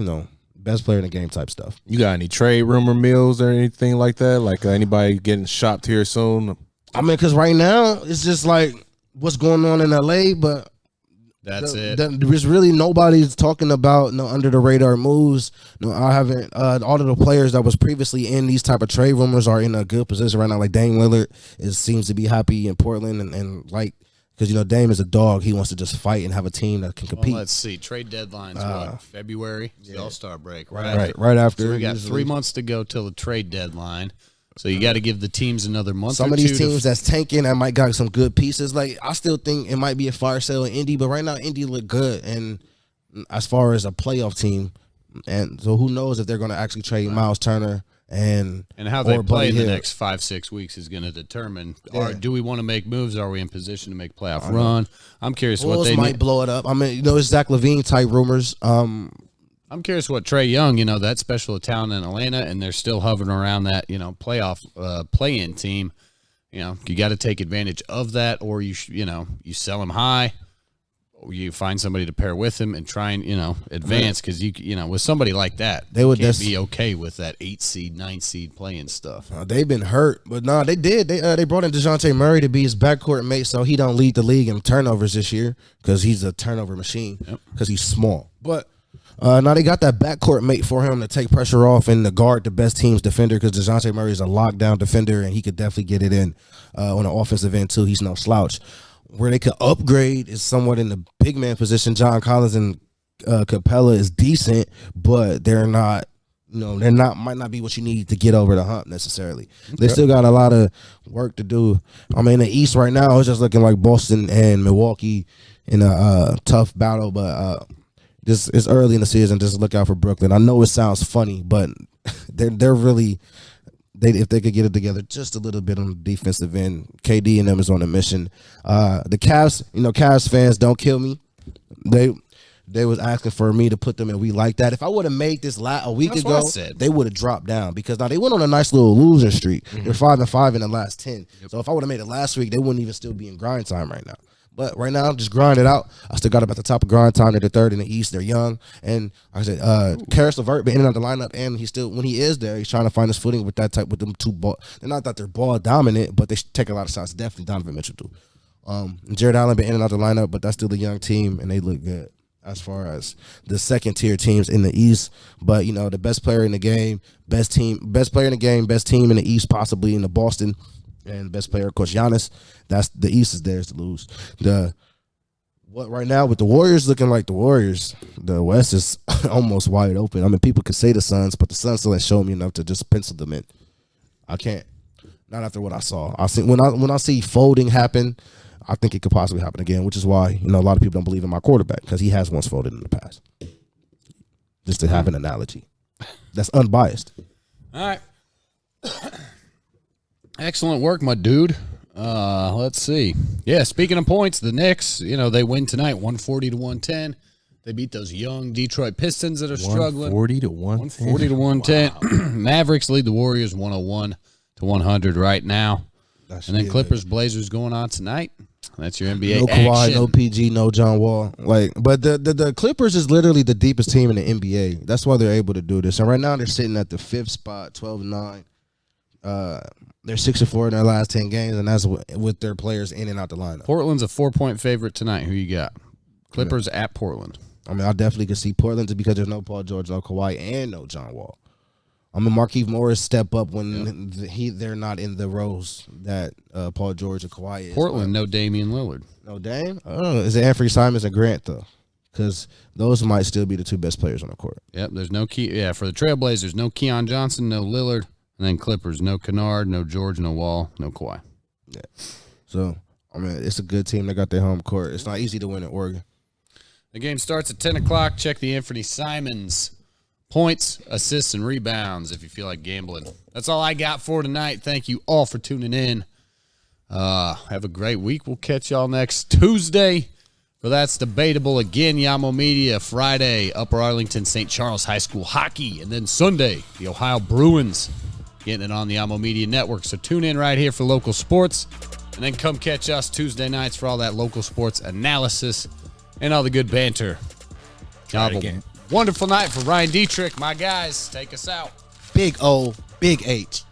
Best player in the game type stuff. You got any trade rumor mills or anything like that? Like anybody getting shopped here soon? Because right now it's just like what's going on in LA, but that's it. There's really nobody's talking about no under the radar moves. No, I haven't. All of the players that was previously in these type of trade rumors are in a good position right now. Like Dame Lillard seems to be happy in Portland, and like Because, Dame is a dog. He wants to just fight and have a team that can compete. Well, let's see. Trade deadline's what? February? It's the All-Star break. Right after. So we got 3 months to go till the trade deadline. So you got to give the teams another month Some or of two these teams that's tanking that might got some good pieces. Like, I still think it might be a fire sale in Indy, but right now Indy look good. And as far as a playoff team, and so who knows if they're going to actually trade Miles Turner and how they or play in Buddy the Hield. next 5-6 weeks is going to determine, Yeah. do we want to make moves? Are we in position to make playoff run? I'm curious what Bulls they might need. blow it up. I mean, it's Zach LaVine type rumors. I'm curious what Trae Young, that special talent in Atlanta, and they're still hovering around that, playoff play-in team. You got to take advantage of that, or you you sell him high, or you find somebody to pair with him and try and advance, because with somebody like that, They would can't be okay with that 8 seed, 9 seed play-in stuff. They've been hurt, but no, they did. They brought in DeJounte Murray to be his backcourt mate, so he don't lead the league in turnovers this year because he's a turnover machine because he's small. But now they got that backcourt mate for him to take pressure off and to guard the best team's defender because DeJounte Murray is a lockdown defender and he could definitely get it in on the offensive end too. He's no slouch. Where they could upgrade is somewhat in the big man position. John Collins and Capella is decent, but they're not. Might not be what you need to get over the hump necessarily. They still got a lot of work to do. I mean, in the East right now, it's just looking like Boston and Milwaukee in a tough battle, but it's early in the season. Just look out for Brooklyn. I know it sounds funny, but they're really. If they could get it together just a little bit on the defensive end, KD and them is on a mission. The Cavs, Cavs fans, don't kill me. They was asking for me to put them in. We like that. If I would have made this a week That's what I ago, said. they would have dropped down because now they went on a nice little losing streak. They're 5-5 in the last 10. So if I would have made it last week, they wouldn't even still be in grind time right now. But right now, just grind it out. I still got them at the top of grind time. They're the third in the East. They're young. And like I said, Karis LeVert been in and out the lineup, and he's still, when he is there, he's trying to find his footing with them two ball. They're not that they're ball dominant, but they take a lot of shots. Definitely Donovan Mitchell do. Jared Allen been in and out the lineup, but that's still a young team, and they look good as far as the second tier teams in the East. But the best player in the game, best player in the game, best team in the East, possibly in the Boston. And best player, of course, Giannis. That's the East is theirs to lose. Right now with the Warriors looking like the Warriors, the West is almost wide open. I mean, people could say the Suns, but the Suns still ain't showing me enough to just pencil them in. I can't. Not after what I saw. I see when I see folding happen, I think it could possibly happen again, which is why a lot of people don't believe in my quarterback because he has once folded in the past. Just to have an analogy that's unbiased. All right. Excellent work, my dude. Let's see. Yeah, speaking of points, the Knicks, they win tonight 140-110. They beat those young Detroit Pistons that are struggling. 140-110. 140-110. Mavericks lead the Warriors 101-100 right now. And then Clippers Blazers going on tonight. That's your NBA No Kawhi, action. no PG, no John Wall. But the Clippers is literally the deepest team in the NBA. That's why they're able to do this. And right now they're sitting at the 5th spot, 12-9. They're 6-4 in their last 10 games, and that's with their players in and out the lineup. Portland's a 4-point favorite tonight. Who you got? Clippers at Portland. I mean, I definitely could see Portland because there's no Paul George, no Kawhi, and no John Wall. I mean, Markieff Morris step up when they're not in the roles that Paul George or Kawhi is. Portland, no Damian Lillard. No Dame? Is it Anthony Simons and Grant, though? Because those might still be the two best players on the court. Yep, there's no key. Yeah, for the Trailblazers, no Keon Johnson, no Lillard. And then Clippers, no Kennard, no George, no Wall, no Kawhi. Yeah. So, I mean, it's a good team. They got their home court. It's not easy to win in Oregon. The game starts at 10 o'clock. Check the Anthony Simons points, assists, and rebounds if you feel like gambling. That's all I got for tonight. Thank you all for tuning in. Have a great week. We'll catch y'all next Tuesday. For That's Debatable. Again, Yamo Media. Friday, Upper Arlington St. Charles High School hockey. And then Sunday, the Ohio Bruins getting it on the Yamo Media Network. So tune in right here for local sports. And then come catch us Tuesday nights for all that local sports analysis and all the good banter. Have a wonderful night for Ryan Dietrich. My guys, take us out. Big O, Big H.